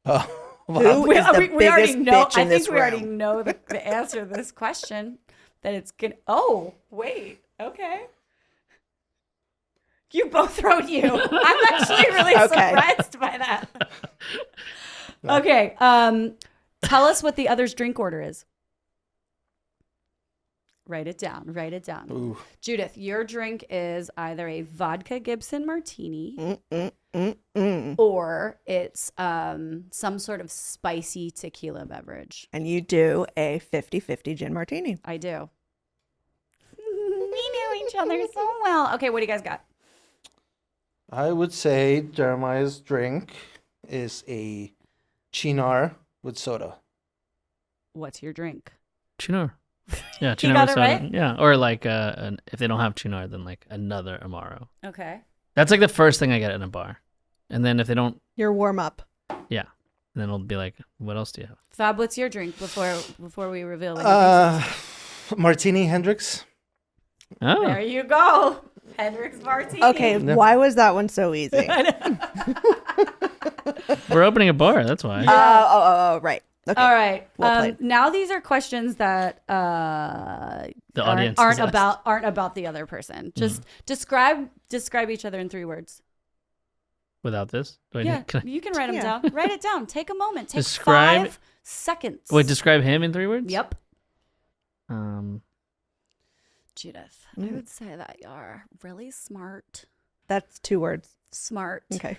Oh, Who wow. is the we already biggest know. bitch I in think this we already room? know the answer to this question. That it's good. Oh, wait. You both wrote you. I'm actually really Okay. surprised by that. Okay. Tell us what the other's drink order is. Write it down. Ooh. Judith, your drink is either a vodka Gibson martini or it's some sort of spicy tequila beverage. And you do a 50-50 gin martini. I do. We know each other so well. Okay, what do you guys got? I would say Jeremiah's drink is a chinar with soda. What's your drink? Chinar. Yeah, You Chinar got with it soda. right? Yeah, or like if they don't have Chinar, then like another Amaro. Okay. That's like the first thing I get in a bar, and then if they don't, Your warm up. yeah, then it'll be like, what else do you have? Fab, what's your drink before we reveal what you think? Martini Hendrix. Oh, There you go. Hendrix Martini. Okay, Yeah. why was that one so easy? we're opening a bar. That's why. Oh, right. Okay. All right. Well played. Now these are questions that The audience aren't is asked. about the other person. Just describe each other in 3 words. Without this, do I Yeah, need, can I, you can write them Yeah. down. Write it down. Take a moment. Take Describe- 5 seconds. wait, describe him in 3 words. Yep. Judith, I would say that you're really smart. That's 2 words. Smart. Okay.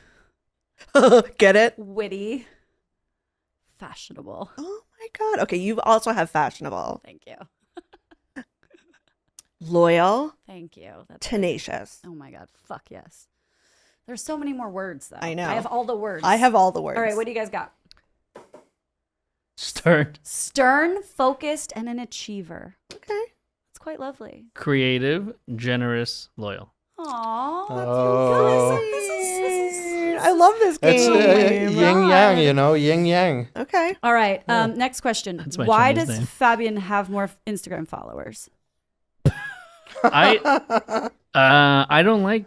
Get it? Witty. Fashionable. Oh my God. Okay, you also have fashionable, Thank you. loyal, Thank you. That's tenacious. Oh my God. Fuck yes. There's so many more words though. I know. I have all the words. I have all the words. All right. What do you guys got? Stern, Stern, focused, and an achiever. Okay. It's quite lovely. creative, generous, loyal. Aww. Oh. I love this It's game. yin yang, you know, yin yang. Okay. All right. Next question. That's my Why Chinese does name. Fabian have more Instagram followers? I don't like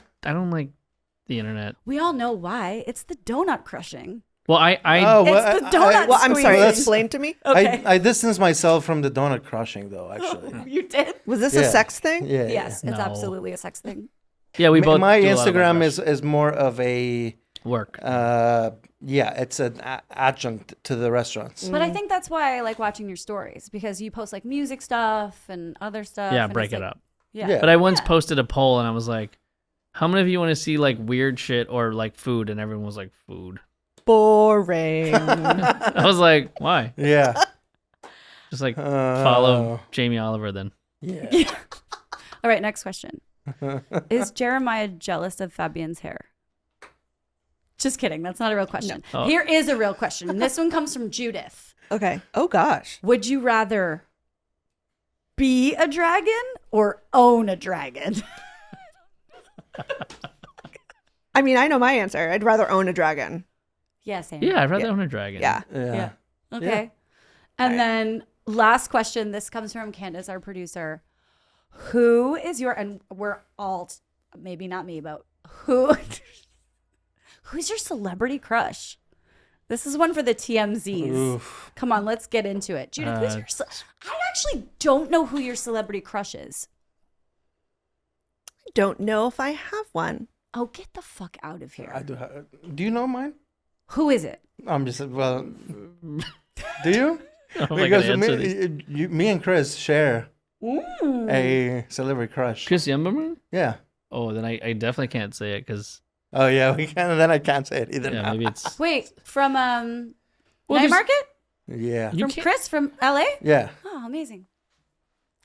the internet. We all know why. It's the donut crushing. Well, I Oh, It's the donut Well, I'm sorry. squeeze. Explain to me. Okay. I distanced myself from the donut crushing, though. Actually, You did? Was this a Yeah. sex thing? yeah. Yes, it's No. absolutely a sex thing. yeah, we both. My do a lot of Instagram rush is more of a work. it's an adjunct to the restaurants. But I think that's why I like watching your stories, because you post like music stuff and other stuff. Yeah, and break it's it like- up. Yeah. Yeah. But I once posted a poll and I was like, "How many of you want to see like weird shit or like food?" And everyone was like, "Food." Boring. I was like, "Why?" Yeah. Just like follow Jamie Oliver then. Yeah. All right, next question. Is Jeremiah jealous of Fabian's hair? Just kidding. That's not a real question. No. Oh. Here is a real question. And this one comes from Judith. Okay. Oh gosh. Would you rather be a dragon or own a dragon? I mean, I know my answer. I'd rather own a dragon. Yeah, same. Yeah, I'd rather own a dragon. Yeah. Yeah. Okay. And then last question. This comes from Candace, our producer. Who is your, and we're all, maybe not me, but who's your celebrity crush? This is one for the TMZs. Oof. Come on, let's get into it. Judith, who's your, I actually don't know who your celebrity crush is. Don't know if I have one. Oh, get the fuck out of here. I do. Do you know mine? Who is it? I'm just well. Do you? I'm not Because gonna answer these. me and Chris share a celebrity crush. Chris Yumberman? Yeah. Oh, then I definitely can't say it because Oh yeah, we can. And then I can't say it either. yeah, now. maybe it's. Wait, from Well, Night there's- Market? Yeah. You From can't- Chris from LA? Yeah. Oh, amazing.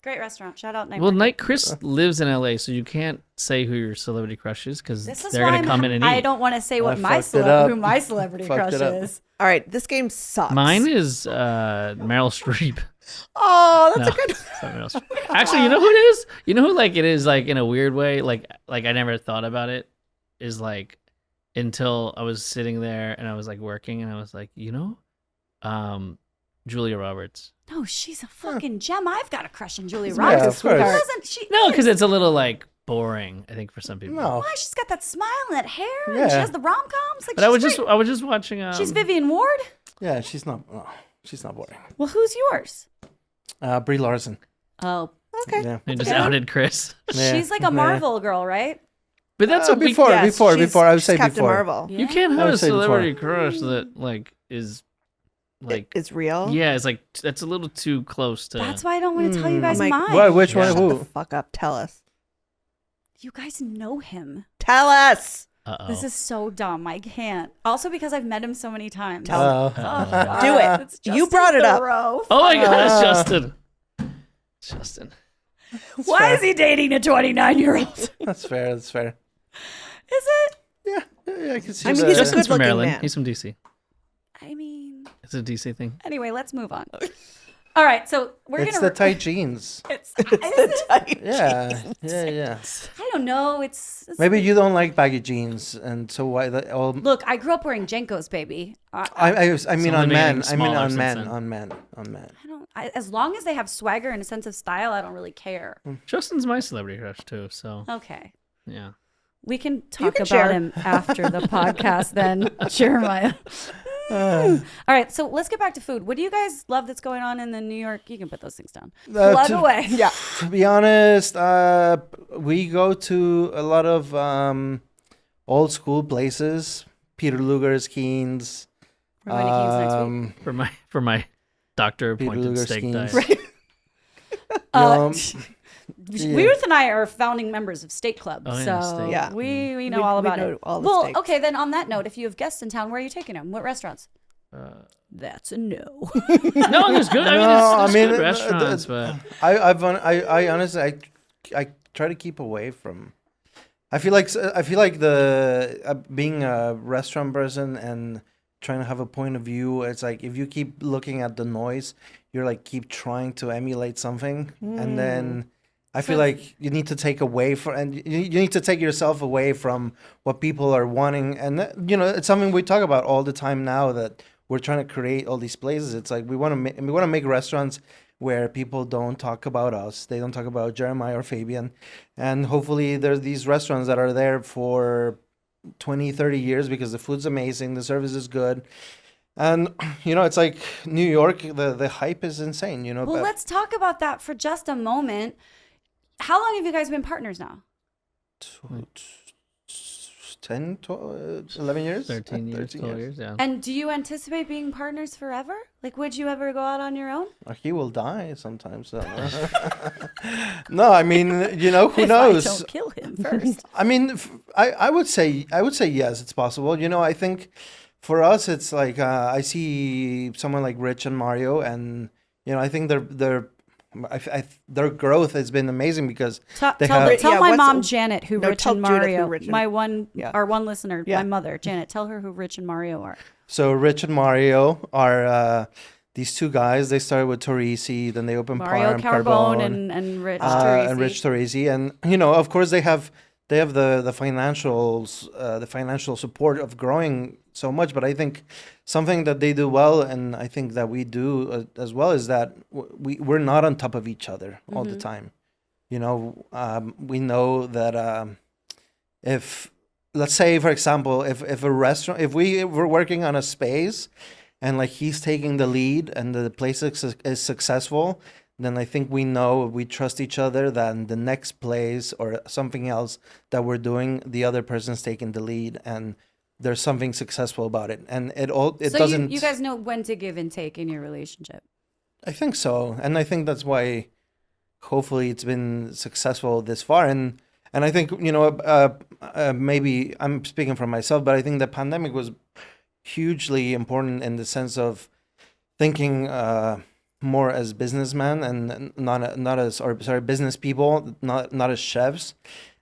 Great restaurant. Shout out Night Well, Market. Chris lives in LA, so you can't say who your celebrity crush is because This is they're why gonna come in and eat. I don't want to say what I fucked it who up. my celebrity Fucked crush it up. is. All right. This game sucks. Mine is Meryl Streep. Oh, that's No, a good. it's not Meryl Streep. Actually, you know who it is? You know who like it is like in a weird way? Like I never thought about it. Is like until I was sitting there and I was like working and I was like, Julia Roberts. No, she's a fucking gem. I've got a crush on Julia It's Roberts. Yeah, of Who course. doesn't she? No, because it's a little like boring. I think for some people. No. Why? She's got that smile and that hair. And Yeah. she has the rom coms. Like, But I was she's just great. watching. She's Vivian Ward. Yeah. She's not. Oh, she's not boring. Well, who's yours? Brie Larson. Oh, Okay. Yeah. They just Okay. outed Chris. Yeah. she's like a Yeah. Marvel girl, right? But that's what before. Yes, before. she's- I would she's say Captain before. Marvel. You can't have would a say before. celebrity crush that like is like It's real. yeah, it's like that's a little too close to. That's why I don't want to tell you guys I'm like, mine. What? Which Yeah. one? Shut the Who? fuck up. Tell us. You guys know him. Tell us. Uh-oh. This is so dumb. I can't. Also because I've met him so many times. Tell Oh, Uh-oh. Do it. it's You Justin brought it up. Theroux. Oh my God, it's Justin. It's Justin. Why fair. is he dating a 29-year-old? That's fair. That's fair. Is it? Yeah. Yeah. I can see. I mean, the- he's a Justin's from good-looking Maryland. man. He's from DC. I mean, It's a DC thing. anyway, let's move on. All right, so we're It's gonna. the tight jeans. It's I Yeah. Yeah. don't know. It's Maybe you don't like baggy jeans, and so why? All Look, I grew up wearing Jenkos, baby. I mean Some on of them are men. getting I mean smaller on since men. then. On men. On men. I don't. As long as they have swagger and a sense of style, I don't really care. Justin's my celebrity crush too. So Okay, yeah. we can talk can about share. him after the podcast. Then, Jeremiah. All right, so let's get back to food. What do you guys love that's going on in the New York? You can put those things down. Plug to- away. Yeah. To be honest, we go to a lot of old school places. Peter Luger's, Keen's. We're going to Keen's next week. For my doctor Peter appointed Luger's steak Keen's. diet. Ruth and I are founding members of Steak Club, Oh, yeah, so steak. Yeah. we know We- all we about know it. all the Well, steaks. okay, then on that note, if you have guests in town, where are you taking them? What restaurants? Uh, That's a no. no, there's good. I mean, No, there's I mean, good restaurants, but I honestly I try to keep away from. I feel like the being a restaurant person and trying to have a point of view. It's like if you keep looking at the noise, you're like keep trying to emulate something, and then I feel like you need to take away from and you need to take yourself away from what people are wanting, and it's something we talk about all the time now that we're trying to create all these places. It's like we want to make restaurants where people don't talk about us. They don't talk about Jeremiah or Fabian. And hopefully there's these restaurants that are there for 20, 30 years because the food's amazing, the service is good. And, it's like New York, the hype is insane, Well, but let's talk about that for just a moment. How long have you guys been partners now? 10, 11 years? 13 years, 12 years, yeah. And do you anticipate being partners forever? Like, would you ever go out on your own? He will die sometimes. So. No, I mean, who If knows? I don't kill him first. I mean, I would say yes, it's possible. I think for us, it's like I see someone like Rich and Mario, and I think their growth has been amazing because Tell Yeah, my what's- mom Janet who No, Rich tell and Judith who Mario, Rich and- our one listener, Yeah. my mother, Janet. Tell her who Rich and Mario are. So Rich and Mario are these two guys. They started with Torrisi, then they opened Mario Carbone, and Rich and Rich Torrisi, and of course they have the financials, the financial support of growing so much. But I think something that they do well, and I think that we do as well, is that we're not on top of each other all the time. We know that if, let's say, for example, if a restaurant, if we were working on a space and like he's taking the lead and the place is successful, then I think we trust each other, then the next place or something else that we're doing, the other person's taking the lead and there's something successful about it. And So doesn't. you guys know when to give and take in your relationship. I think so. And I think that's why hopefully it's been successful this far. And I think, maybe I'm speaking for myself, but I think the pandemic was hugely important in the sense of thinking more as businessmen and not as business people, not as chefs.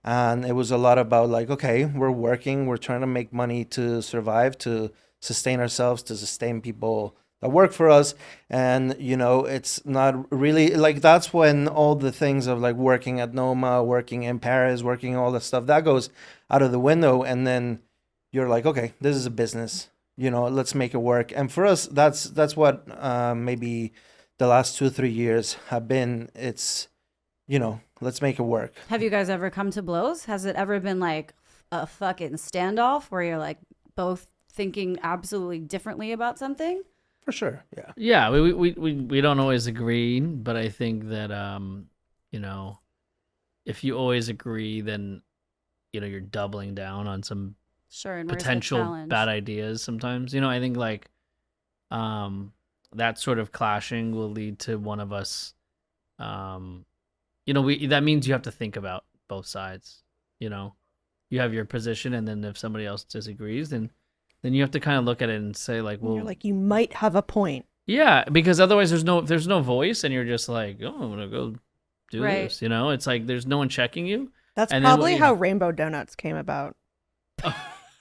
And it was a lot about like, okay, we're working, we're trying to make money to survive, to sustain ourselves, to sustain people that work for us. And it's not really like, that's when all the things of like working at Noma, working in Paris, working all the stuff that goes out of the window. And then you're like, okay, this is a business, let's make it work. And for us, that's what maybe the last 2-3 years have been. It's let's make it work. Have you guys ever come to blows? Has it ever been like a fucking standoff where you're like both thinking absolutely differently about something? For sure, yeah. Yeah, we don't always agree, but I think that if you always agree, then you're doubling down on some Sure, and where's the potential challenge? bad ideas sometimes. I think like that sort of clashing will lead to one of us that means you have to think about both sides. You have your position, and then if somebody else disagrees, then you have to kind of look at it and say like, well, You're like, you might have a point. yeah, because otherwise there's no voice, and you're just like, oh, I'm gonna go do Right. this. It's like there's no one checking you. That's And then probably what- how Rainbow Donuts came about.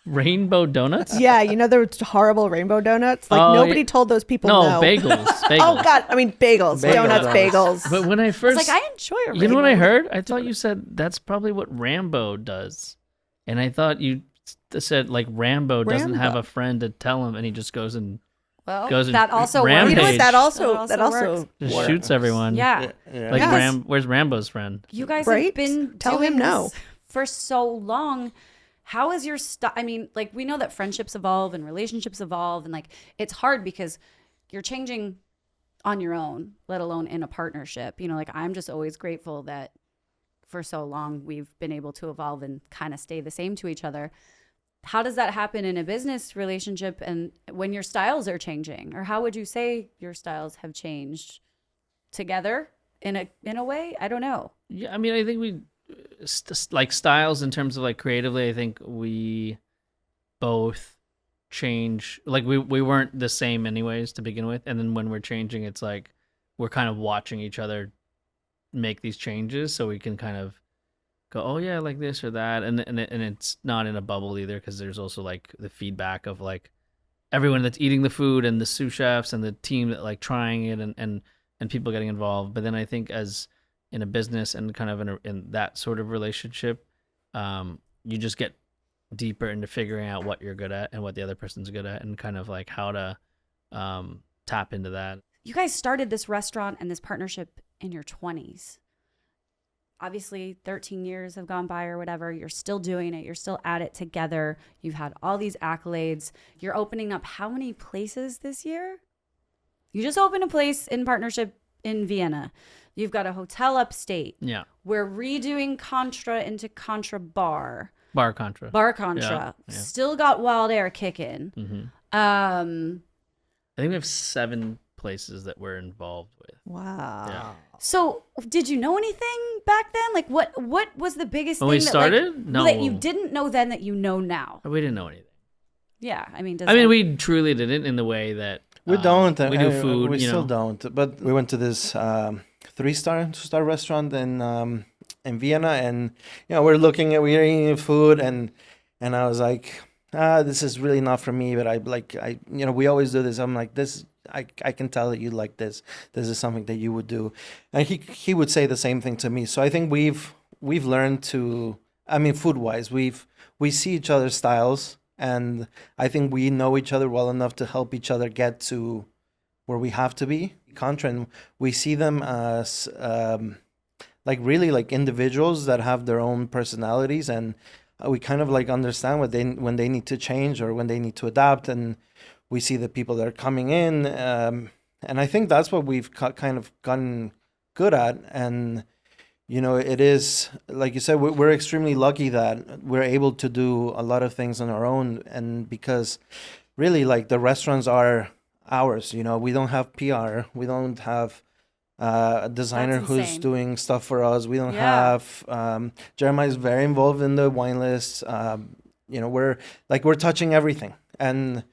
Rainbow donuts? Yeah, there were horrible rainbow donuts. Like Oh, nobody yeah. told those people No, no. bagels. Oh God, I mean bagels, donuts, bagels. But when I I first, was like, I enjoy a you know what I rainbow. heard? I thought you said that's probably what Rambo does, and I thought you said like Rambo doesn't have Rambo. a friend to tell him, and he just goes and Well, goes and that also works. rampage. You know what? That also That that also also just works. shoots everyone. Yeah. Like Yes. Where's Rambo's friend? You guys Right? have been Tell doing him no. this for so long. How is your I mean, like we know that friendships evolve and relationships evolve, and like it's hard because you're changing on your own, let alone in a partnership. Like I'm just always grateful that for so long we've been able to evolve and kind of stay the same to each other. How does that happen in a business relationship and when your styles are changing? Or how would you say your styles have changed together in a way? I don't know. Yeah, I mean, I think we like styles in terms of like creatively. I think we both change. Like we weren't the same anyways to begin with, and then when we're changing, it's like we're kind of watching each other make these changes, so we can kind of go, oh yeah, like this or that, and it's not in a bubble either, because there's also like the feedback of like everyone that's eating the food and the sous chefs and the team that like trying it and people getting involved. But then I think as in a business and kind of in that sort of relationship, you just get deeper into figuring out what you're good at and what the other person's good at, and kind of like how to tap into that. You guys started this restaurant and this partnership in your 20s. obviously 13 years have gone by or whatever. You're still doing it. You're still at it together. You've had all these accolades. You're opening up how many places this year? You just opened a place in partnership in Vienna. You've got a hotel upstate. Yeah. We're redoing Contra into Contra Bar. Bar Contra. Yeah. Still got Wildair kicking. Mm-hmm. I think we have 7 places that we're involved with. Wow. Yeah. So, did you know anything back then? Like, what was the biggest When thing we started? that, No. that you didn't know then that you know now? We didn't know anything. Yeah, I mean, we truly didn't in the way that We don't. We do food. We you still know. don't. But we went to this 2-star restaurant in Vienna, and we're eating food, and I was like, this is really not for me. But we always do this. I'm like, this. I can tell that you like this. This is something that you would do, and he would say the same thing to me. So I think we've learned to. I mean, food wise, we see each other's styles. And I think we know each other well enough to help each other get to where we have to be. Contra, and we see them as really like individuals that have their own personalities, and we kind of like understand when they need to change or when they need to adapt. And we see the people that are coming in, and I think that's what we've kind of gotten good at. And it is, like you said, we're extremely lucky that we're able to do a lot of things on our own. And because really, like, the restaurants are ours, we don't have PR. We don't have a designer who's doing stuff for us. We don't have, Jeremiah's very involved in the wine list. We're touching everything. And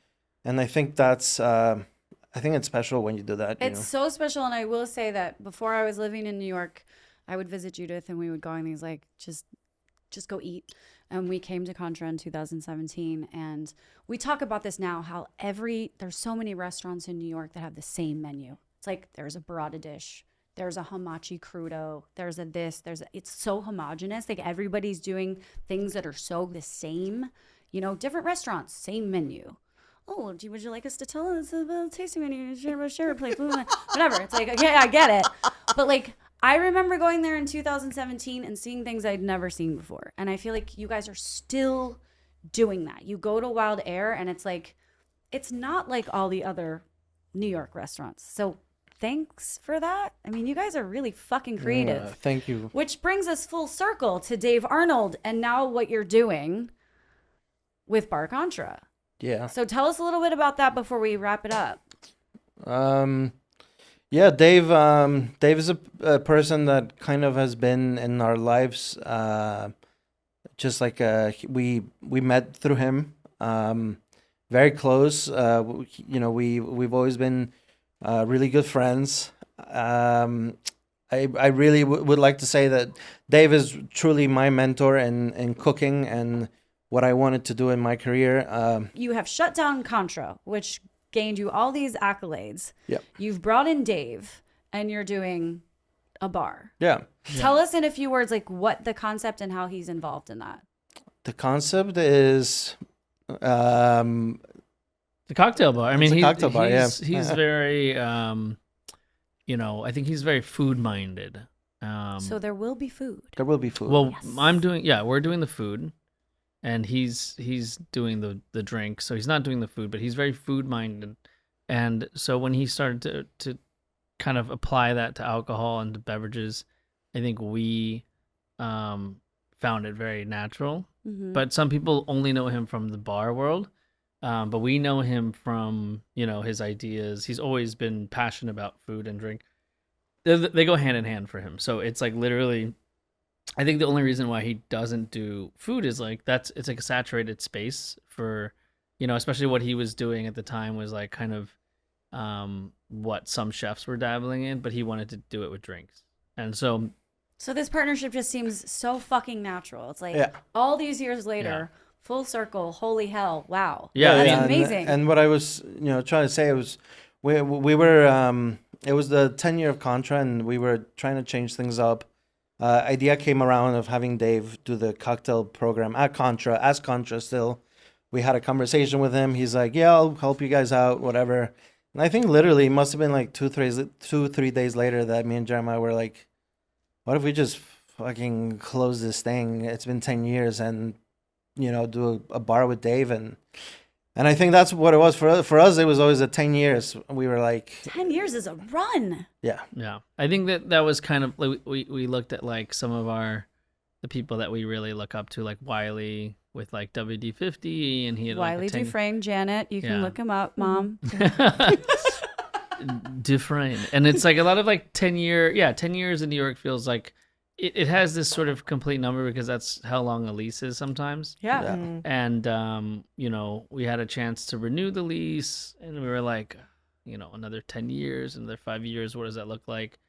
I think that's, I think it's special when you do that. It's so special. And I will say that before I was living in New York, I would visit Judith and we would go on these like just go eat. And we came to Contra in 2017, and we talk about this now, how there's so many restaurants in New York that have the same menu. It's like there's a burrata dish, there's a hamachi crudo, there's a this, it's so homogenous. Like everybody's doing things that are so the same, different restaurants, same menu. Oh, would you like us to tell us about the tasting menu? Share a plate, whatever. It's like, okay, I get it. But like, I remember going there in 2017 and seeing things I'd never seen before. And I feel like you guys are still doing that. You go to Wildair and it's like, it's not like all the other New York restaurants. So thanks for that. I mean, you guys are really fucking creative. Thank you. Which brings us full circle to Dave Arnold and now what you're doing with Bar Contra. Yeah. So tell us a little bit about that before we wrap it up. Yeah, Dave is a person that kind of has been in our lives, just like we met through him, very close. We've always been really good friends. I really would like to say that Dave is truly my mentor in cooking and what I wanted to do in my career. You have shut down Contra, which gained you all these accolades. Yep. You've brought in Dave, and you're doing a bar. Yeah. Tell us in a few words, like what the concept and how he's involved in that. The concept is the cocktail bar. I mean, he's very, I think he's very food minded. So there will be food. There will be food. Well, yes. We're doing the food. And he's doing the drink, so he's not doing the food, but he's very food minded. And so when he started to kind of apply that to alcohol and to beverages, I think we found it very natural. Mm-hmm. But some people only know him from the bar world, but we know him from his ideas. He's always been passionate about food and drink. They go hand in hand for him. So it's like literally. I think the only reason why he doesn't do food is like it's like a saturated space for, especially what he was doing at the time was like kind of what some chefs were dabbling in, but he wanted to do it with drinks. And so this partnership just seems so fucking natural. It's like all these years later, full circle, holy hell, wow. Yeah, that's amazing. And what I was, trying to say was we were, it was the 10 year of Contra and we were trying to change things up. Idea came around of having Dave do the cocktail program at Contra, still. We had a conversation with him. He's like, yeah, I'll help you guys out, whatever. And I think literally it must have been like 2-3 days later that me and Jeremiah were like, what if we just fucking close this thing. It's been 10 years and, do a bar with Dave. And I think that's what it was for us. It was always 10 years. We were like 10 years is a run. Yeah. I think that was kind of like we looked at like some of the people that we really look up to, like Wiley with like WD-50, and he had Wiley like Dufresne, Janet. You can Yeah. look him up, Mom. Dufresne. And it's like a lot of like 10 years in New York feels like it has this sort of complete number because that's how long a lease is sometimes. Yeah. Mm. And we had a chance to renew the lease, and we were like, another 10 years, another 5 years, what does that look like?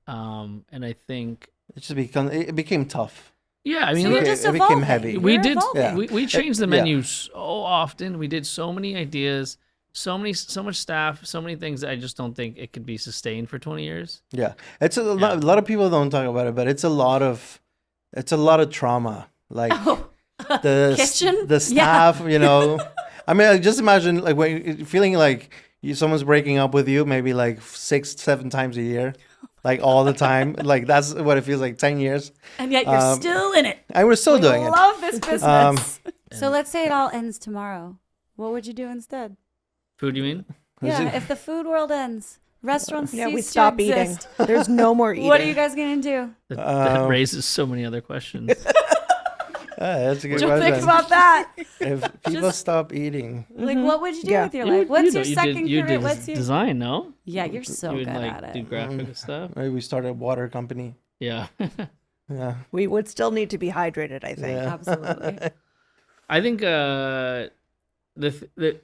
And I think it became tough. yeah, I mean, So look, you're just it became evolving. heavy. we You're did evolving. we changed the Yeah. menu so often. We did so many ideas, so much staff, so many things that I just don't think it could be sustained for 20 years. Yeah, it's a lot of people don't talk about it, but it's a lot of trauma. Like the Kitchen? the staff, I mean, like, just imagine like when feeling like someone's breaking up with you, maybe like 6-7 times a year, like all the time. Like that's what it feels like. 10 years, And yet you're still in it. and we're still We doing it. love this business. So let's say it all ends tomorrow. What would you do instead? Food, you mean? Yeah, if the food world ends, restaurants Yeah, cease we to stop eating. exist. There's no more eating. What are you guys gonna do? That raises so many other questions. That's a good Don't question. think about that. If people stop eating, Like, what would you do Yeah. with your life? What's your you second did, you career? did What's your design, no? Yeah, you're so You would good like at do it. graphic stuff. maybe we start a water company. Yeah. Yeah. We would still need to be hydrated, I think. Yeah. Absolutely. I think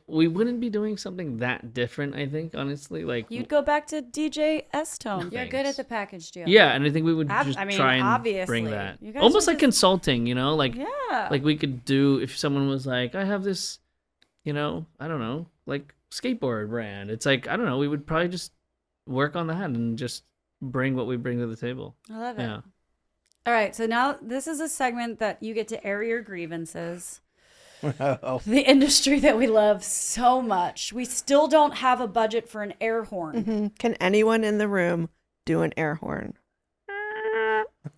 we wouldn't be doing something that different. I think honestly, like You'd go back to DJ S-Tone. You're good Thanks. at the package deal. yeah, and I think we would just I mean, try and obviously. bring that You guys almost are like just- consulting, like Yeah. like we could do if someone was like, I have this, I don't know, like skateboard brand. It's like I don't know, we would probably just work on that and just bring what we bring to the table. I love it. Yeah. All right, so now this is a segment that you get to air your grievances. Oh. The industry that we love so much. We still don't have a budget for an air horn. Mhm. Can anyone in the room do an air horn?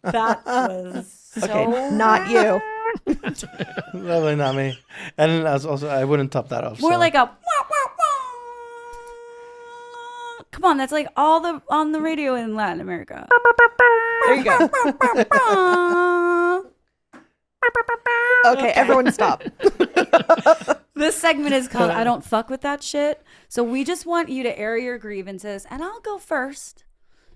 That was so Okay, not you. Probably not me. And I wouldn't top that off. More so. like a wah, wah, wah. Come on, that's like all on the radio in Latin America. There you go. Okay, everyone stop. This segment is called I Don't Fuck With That Shit. So we just want you to air your grievances, and I'll go first.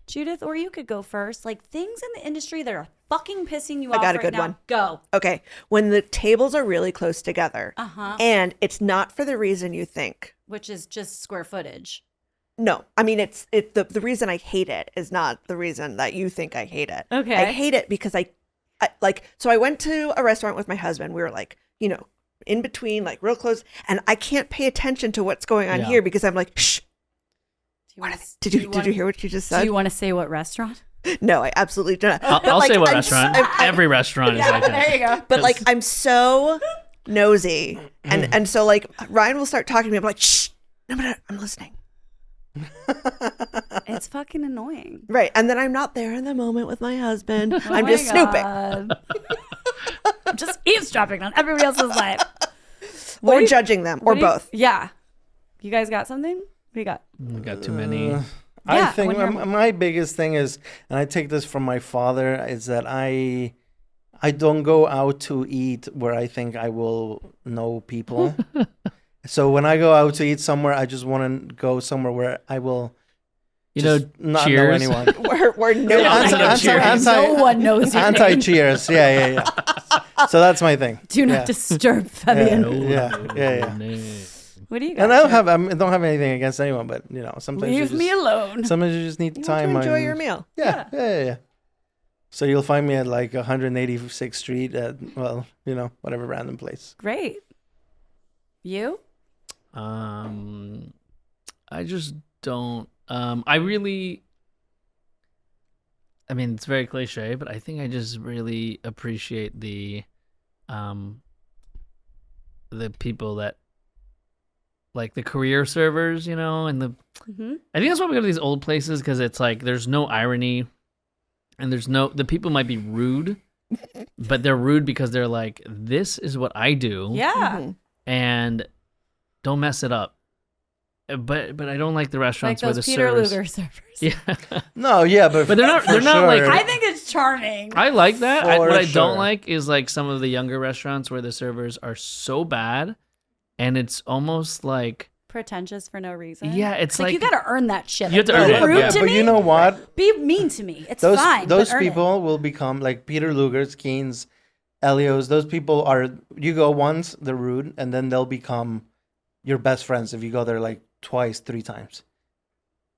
Judith, or you could go first. Like things in the industry that are fucking pissing you off got a right good now. one. Go. Okay, when the tables are really close together, Uh-huh. and it's not for the reason you think. Which is just square footage. No, I mean it's the reason I hate it is not the reason that you think I hate it. Okay. I hate it because I so I went to a restaurant with my husband. We were like, in between, like real close, and I can't pay attention to what's going on Yeah. here because I'm like, shh. Do you What wanna- are they- do did you hear what you just said? Do you want to say what restaurant? No, I absolutely do not. I'll But, say what I'm restaurant. I'm- Every restaurant is like that. There you go. But like I'm so nosy, and so like Ryan will start talking to me. I'm like, shh, no, but I'm listening. It's fucking annoying. Right, and then I'm not there in the moment with my husband. Oh I'm my just snooping God. I'm just eavesdropping on everybody else's life. or judging them, or What do you- both. Yeah. You guys got something? What do you got? We got too many. I Yeah, think when you're- my biggest thing is, and I take this from my father, is that I don't go out to eat where I think I will know people. So when I go out to eat somewhere, I just want to go somewhere where I will just not know Cheers. anyone. We're no Yeah, one anti- knows. anti- No one knows your name. Anti-cheers. Yeah. So that's my thing. Do not Yeah. disturb Fabian. Yeah. What do you got? And I don't Jeff? have anything against anyone, but sometimes Leave me alone. sometimes you just need You time. want to enjoy and- your meal. Yeah. So you'll find me at like 186th Street at whatever random place. Great. You? I just don't. I mean, it's very cliche, but I think I just really appreciate the people that like the career servers, and the. Mm-hmm. I think that's why we go to these old places because it's like there's no irony. and the people might be rude, but they're rude because they're like, this is what I do. Yeah. And don't mess it up. But I don't like the restaurants Like where those the Peter servers. Luger servers. Yeah. No, yeah, but But they're not for like- sure. I think it's charming. I like that. For What I sure. don't like is like some of the younger restaurants where the servers are so bad, and it's almost like Pretentious for no reason. yeah, it's like you like gotta earn that shit. You have to Like, earn be it, rude yeah. to But me. you know what? Be mean to me. It's Those fine. those but earn it. people will become like Peter Luger's, Keynes, Elio's. Those people are, you go once, they're rude, and then they'll become your best friends if you go there like twice, 3 times.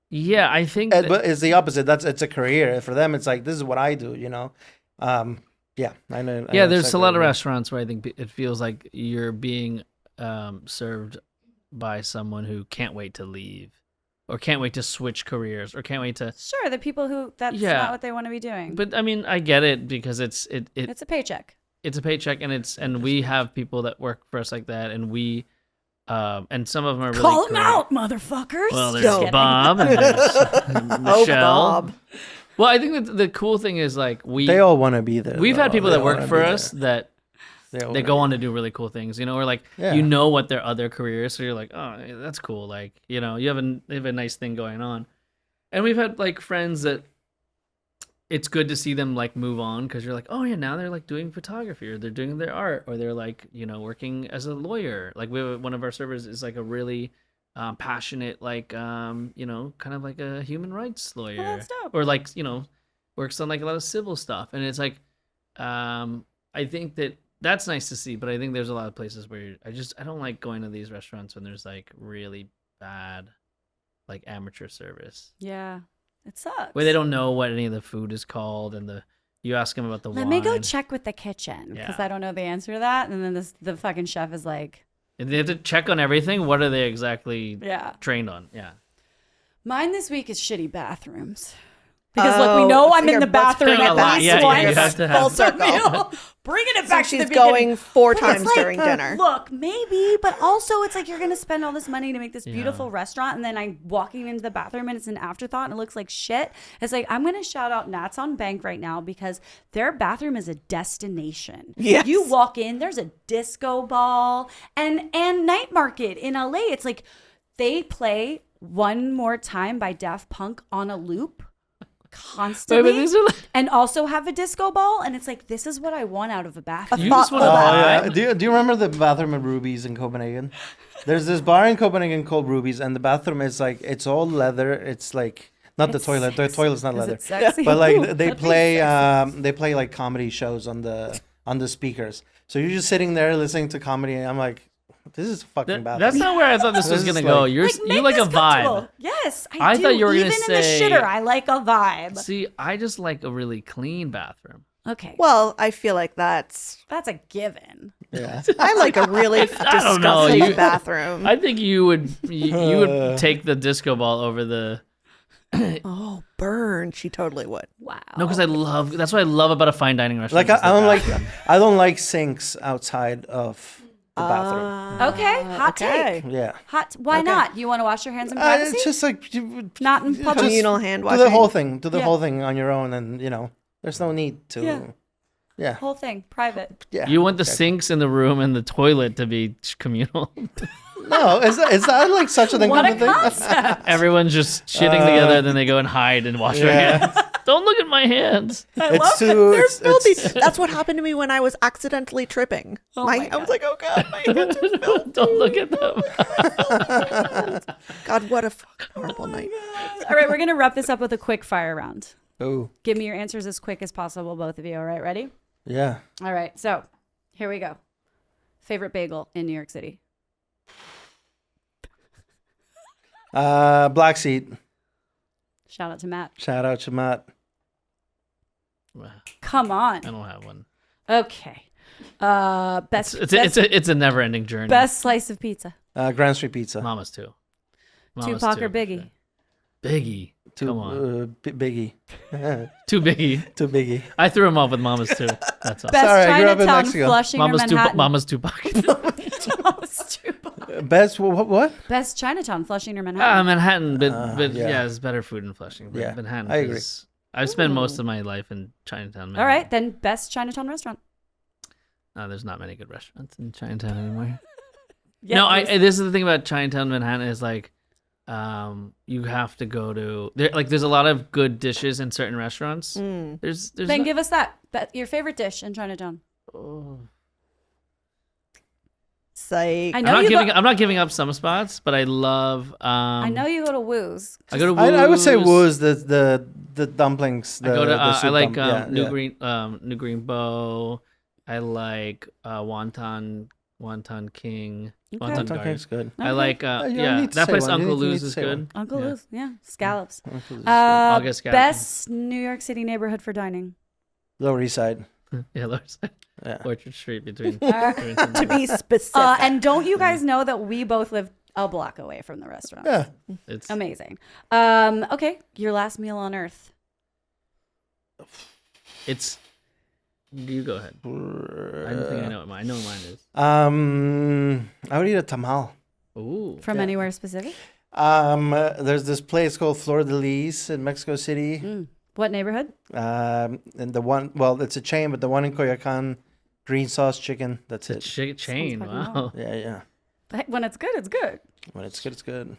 yeah. I think that- But it's the opposite. It's a career for them. It's like, this is what I do. Yeah, I know. I yeah. know There's exactly a lot what of you mean. restaurants where I think it feels like you're being served by someone who can't wait to leave, or can't wait to switch careers, or can't wait to. Sure, the people who that's Yeah. not what they want to be doing. But I mean, I get it because it's it's a paycheck. it's a paycheck, and we have people that work for us like that, and we and some of them are really Call them great. out, motherfuckers. Well, Just there's kidding. Bob and there's Michelle. Oh, Bob. Well, I think that the cool thing is like They all want to be there. we've though. had people They that all work wanna for be us there. that all they wanna go be on to do really cool things, or like Yeah. you know what their other career is, so you're like, oh, that's cool. Like you have a nice thing going on, and we've had like friends that it's good to see them like move on because you're like, oh yeah, now they're like doing photography or they're doing their art or they're like working as a lawyer. Like one of our servers is like a really passionate like kind of like a human rights lawyer that's dope. or like works on like a lot of civil stuff, and it's like I think that's nice to see, but I think there's a lot of places where I don't like going to these restaurants when there's like really bad like amateur service Yeah, it sucks. where they don't know what any of the food is called, and you ask them about the Let wine. me go check with the kitchen because Yeah. I don't know the answer to that. And then the fucking chef is like, And they have to check on everything. What are they exactly yeah. trained on? Yeah. Mine this week is shitty bathrooms. Because look, we Oh, know it's I'm like in the your bus bathroom picking at a lot. least Yeah, yeah, once. you have to have- Full circle. Bringing it So back to the she's beginning. going 4 But it's times like, during dinner. Look, maybe, but also it's like you're gonna spend all this money to make this Yeah. beautiful restaurant, and then I'm walking into the bathroom and it's an afterthought and it looks like shit. It's like I'm gonna shout out Nats on Bank right now because their bathroom is a destination. Yes. You walk in, there's a disco ball and night market in LA. It's like they play One More Time by Daft Punk on a loop constantly. Wait, but these are like, And also have a disco ball, and it's like this is what I want out of a bathroom. you just want to Oh buy. yeah. Do you remember the bathroom at Ruby's in Copenhagen? There's this bar in Copenhagen called Ruby's, and the bathroom is like it's all leather. It's like not It's the toilet. The sexy. toilet's not Is leather. it sexy? But like they That'd be play like comedy shows on the speakers. So you're just sitting there listening to comedy, and I'm like, this is a fucking bathroom. That's not where I thought this was This gonna is go. like- You like make a this comfortable. vibe. Yes, I do. thought you were gonna Even say- in the shitter, I like a vibe. See, I just like a really clean bathroom. Okay, Well, I feel like that's. that's a given. Yeah. I like a really don't know, disgusting you- bathroom. I think you would take the disco ball over the Oh, burn! She totally would. Wow. no, because that's what I love about a fine dining restaurant. Like is the I don't like sinks outside of the bathroom. Okay, hot take. Yeah. Why Okay. not? You want to wash your hands in privacy? It's just like Not in public. Communal hand do washing. the whole thing. Do the Yeah. whole thing on your own, and there's no need to. Yeah. Yeah. Whole thing, private. Yeah. You want the sinks in the room and the toilet to be communal. No, is that like such a thing? What kind a of thing? concept! Everyone's just shitting together, then they go and hide and wash their Yeah. hands. Don't look at my hands. It's too. They're It's, filthy. it's, That's what happened to me when I was accidentally tripping. Oh my I was like, oh god, my hands are filthy. Don't look at them. God, what a fucking horrible night. All right, we're gonna wrap this up with a quick fire round. oh, Give me your answers as quick as possible, both of you. All right, ready? yeah. All right, so here we go. Favorite bagel in New York City? Black Seed. Shout out to Matt. Shout out to Matt. Come on. I don't have one. Okay. Best It's a never ending journey. best slice of pizza. Grand Street Pizza. Mama's too. Tupac or Biggie? Biggie. Come on. Biggie. Too Biggie. Too Biggie. I threw him off with Mama's too. That's all. Best Sorry, I grew up in Chinatown, Mexico. Flushing Mama's or Manhattan? Mama's Tupac. Mama's Tupac. Best what? Best Chinatown, Flushing or Manhattan? Manhattan, but yeah. yeah, it's better food in Flushing. But Yeah, Manhattan I agree. is I've spent most of my life in Chinatown. All right, then best Chinatown restaurant. There's not many good restaurants in Chinatown anymore. Yeah, No, please. this is the thing about Chinatown, Manhattan is like, you have to go to there's a lot of good dishes in certain restaurants. There's Then not- give us that. Your favorite dish in Chinatown. Oh. Psych. I I'm know not you giving go. I'm not giving up some spots, but I love. I know you go to Woo's. I go to. I would say Woo's. Woo's the dumplings. I go to. the I soup like dump- New Green Bow. I like Wonton King. Okay. Wonton Okay, Garden. it's good. I like you don't yeah, need to that say place one. You Uncle need to Lou's is say good. one. Uncle Yeah. Lou's, yeah, scallops. Uncle Lou's is good. August Scallops. Best New York City neighborhood for dining. Lower East Side. Yeah, Lower Side. Yeah. Orchard Street between. To be specific. And don't you guys know that we both live a block away from the restaurant? Yeah. It's Amazing. Okay, your last meal on Earth. it's. You go ahead. I don't think I know what mine. I know what mine is. I would eat a tamal. Ooh. From Yeah. anywhere specific? There's this place called Flor de Lis in Mexico City. What neighborhood? And the one, well, it's a chain, but the one in Coyoacan, green sauce chicken. That's it. Chain. fucking Wow. Yeah, yeah. When it's good, it's good. When it's good, it's good.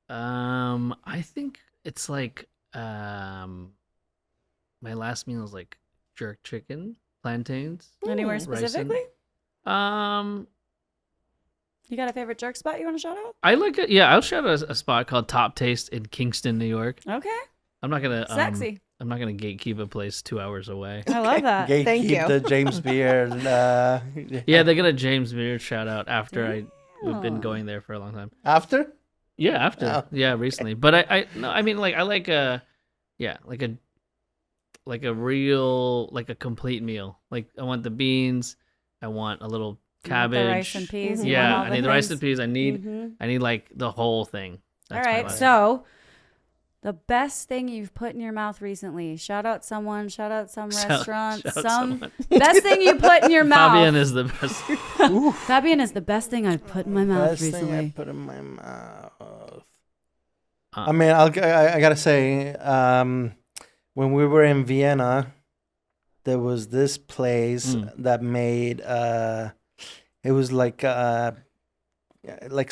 I think it's like my last meal is like jerk chicken, plantains. Anywhere Ricin. specifically? Um, You got a favorite jerk spot you want to shout out? I like it. Yeah, I'll shout out a spot called Top Taste in Kingston, New York. Okay, I'm not gonna sexy. I'm not gonna gatekeep a place 2 hours away. I love that. Thank Gatekeep you. the James Beard. Yeah, they got a James Beard shout out after we've been Damn. going there for a long time. After? Yeah, after. Oh. Yeah, recently. But I mean like I like a real like a complete meal. Like I want the beans, I want a little cabbage. The rice and peas. you Yeah, want all I the need the rice things. and peas. I need Mhm. like the whole thing. All That's my right, life. so the best thing you've put in your mouth recently. Shout out someone. Shout out some restaurant. shout out some someone. best thing you put in your mouth. Fabian is the best. Fabian is the best thing I've put in my mouth Best thing I recently. put in my mouth. Uh, I mean, I gotta say, when we were in Vienna, there was this place that made it was like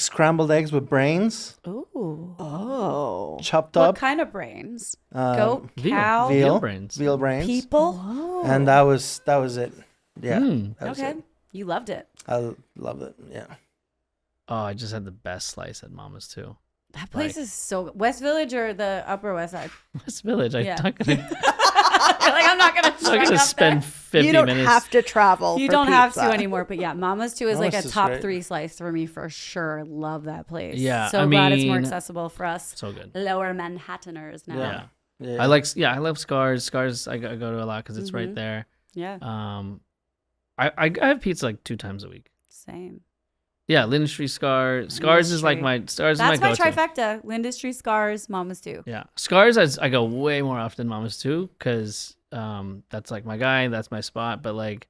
scrambled eggs with brains Ooh. Oh. chopped What up, kind of brains? Goat, veal. cow, veal. brains. veal brains, people. and that was it. Yeah, Mm. that was Okay, it. you loved it. I loved it. Yeah, Oh, I just had the best slice at Mama's too. That place is so good. West Village or the Upper West Side? West Village. I'm Yeah. not gonna, You're like, I'm not gonna. I'm not gonna spend 50 You don't minutes. have to travel. You for don't have pizza. to anymore, but yeah, Mama's too is like a Mama's is top great. 3 slice for me for sure. Love that place. Yeah, so I glad it's more mean- accessible for us So good. lower Manhattaners now. Yeah. yeah. I love Scars. Scars I go to a lot because it's Mm-hmm. right there. Yeah, I have pizza like 2 times a week. same. Yeah, Linden Street Scars. Scars is like Street. my Scars That's is my my go-to. trifecta. Lindustry, Scars, Mama's too. Yeah, Scars I go way more often than Mama's too because that's like my guy. That's my spot. But like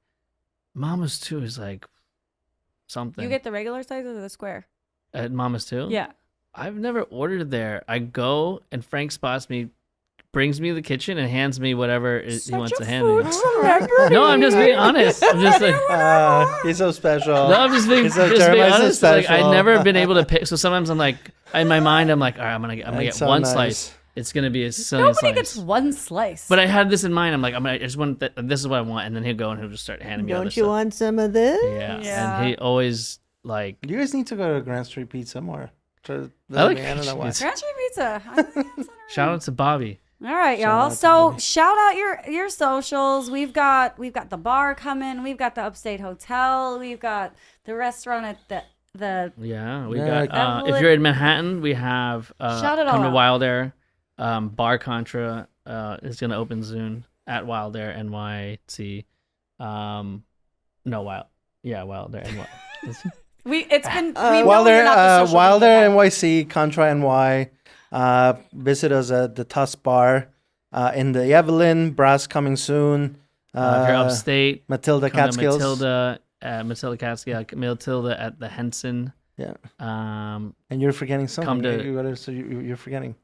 Mama's too is like something. You get the regular size or the square? at Mama's too. Yeah. I've never ordered there. I go and Frank spots me, brings me to the kitchen and hands me whatever he wants to hand me. No, I'm just being honest. I'm just like, He's so special. no, I'm just being, He's so just being Jeremiah's so honest. Like, I've special. never been able to pick. So sometimes I'm like, in my mind, I'm like, all right, I'm gonna That's get so one nice. slice. It's gonna be a silly Nobody slice. gets one slice. But I had this in mind. I'm like, I just want this is what I want, and then he'll go and he'll just start handing me other Don't you stuff. want some of this? Yeah. Yeah. And he always like. You guys need to go to Grand Street Pizza more. I like I don't know why. Grand Grand Street Pizza. I think it's underrated. Shout out to Bobby. All right, y'all. out to So Bobby. shout out your socials. We've got the bar coming. We've got the Upstate Hotel. We've got the restaurant at the Yeah, we Yeah. got. If you're in Manhattan, we have Shout it come all to out. Wildair. Bar Contra is gonna open soon at Wildair NYC. Wildair NYC. it's been we've known Wildair, you're not the social Wildair media guy. NYC, Contra NY. Visit us at the Tusk Bar in the Evelyn. Brass coming soon. If you're upstate, Matilda come to Catskills. Matilda Catskill, Matilda at the Henson. Yeah. Um, And you're forgetting something. Come to- You're forgetting.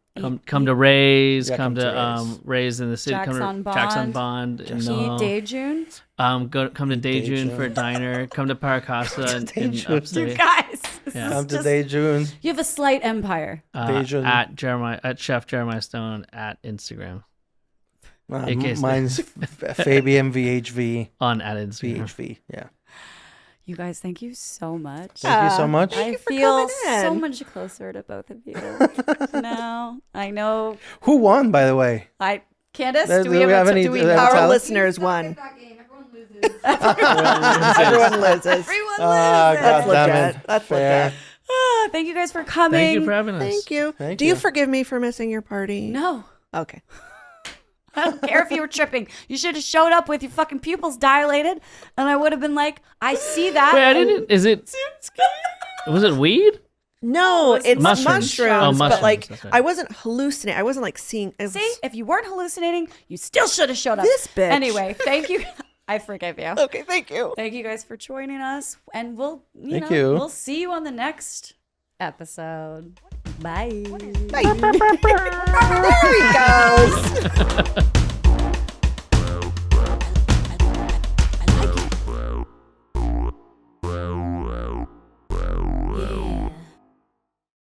Come to Ray's. Yeah, come come to to Ray's in the city. Jack's Come to on Jack's on Bond. Bond. Eat Dejun. Come to Dejun for a diner. Come to Paracasa in You upstate. guys. Yeah. Come to Day June. You have a slight empire. Dejun. At Chef Jeremiah Stone at Instagram. Mine's Fabian VHV. On at Instagram. VHV. Yeah. You guys, thank you so much. Thank you so much. I for feel coming in. so much closer to both of you now. I know. Who won, by the way? Candace, Do we have any- do we have know? a Our tally? listeners won. Everyone loses. Everyone loses. Everyone God loses. That's damn legit. it. That's Fair. legit. Thank you guys for coming. Thank you for having us. Thank you. Thank Do you you. forgive me for missing your party? No. Okay. I don't care if you were tripping. You should have showed up with your fucking pupils dilated, and I would have been like, I see that. Wait, I didn't. Is it? Was it weed? No, it's mushrooms. mushrooms. Oh, But mushrooms, like, that's right. I wasn't hallucinating. I wasn't like seeing. See, if you weren't hallucinating, you still should have showed up. This bitch. Anyway, thank you. I forgive you. Okay, thank you. Thank you guys for joining us, and we'll Thank you. we'll see you on the next episode. Bye. Bye. There he goes.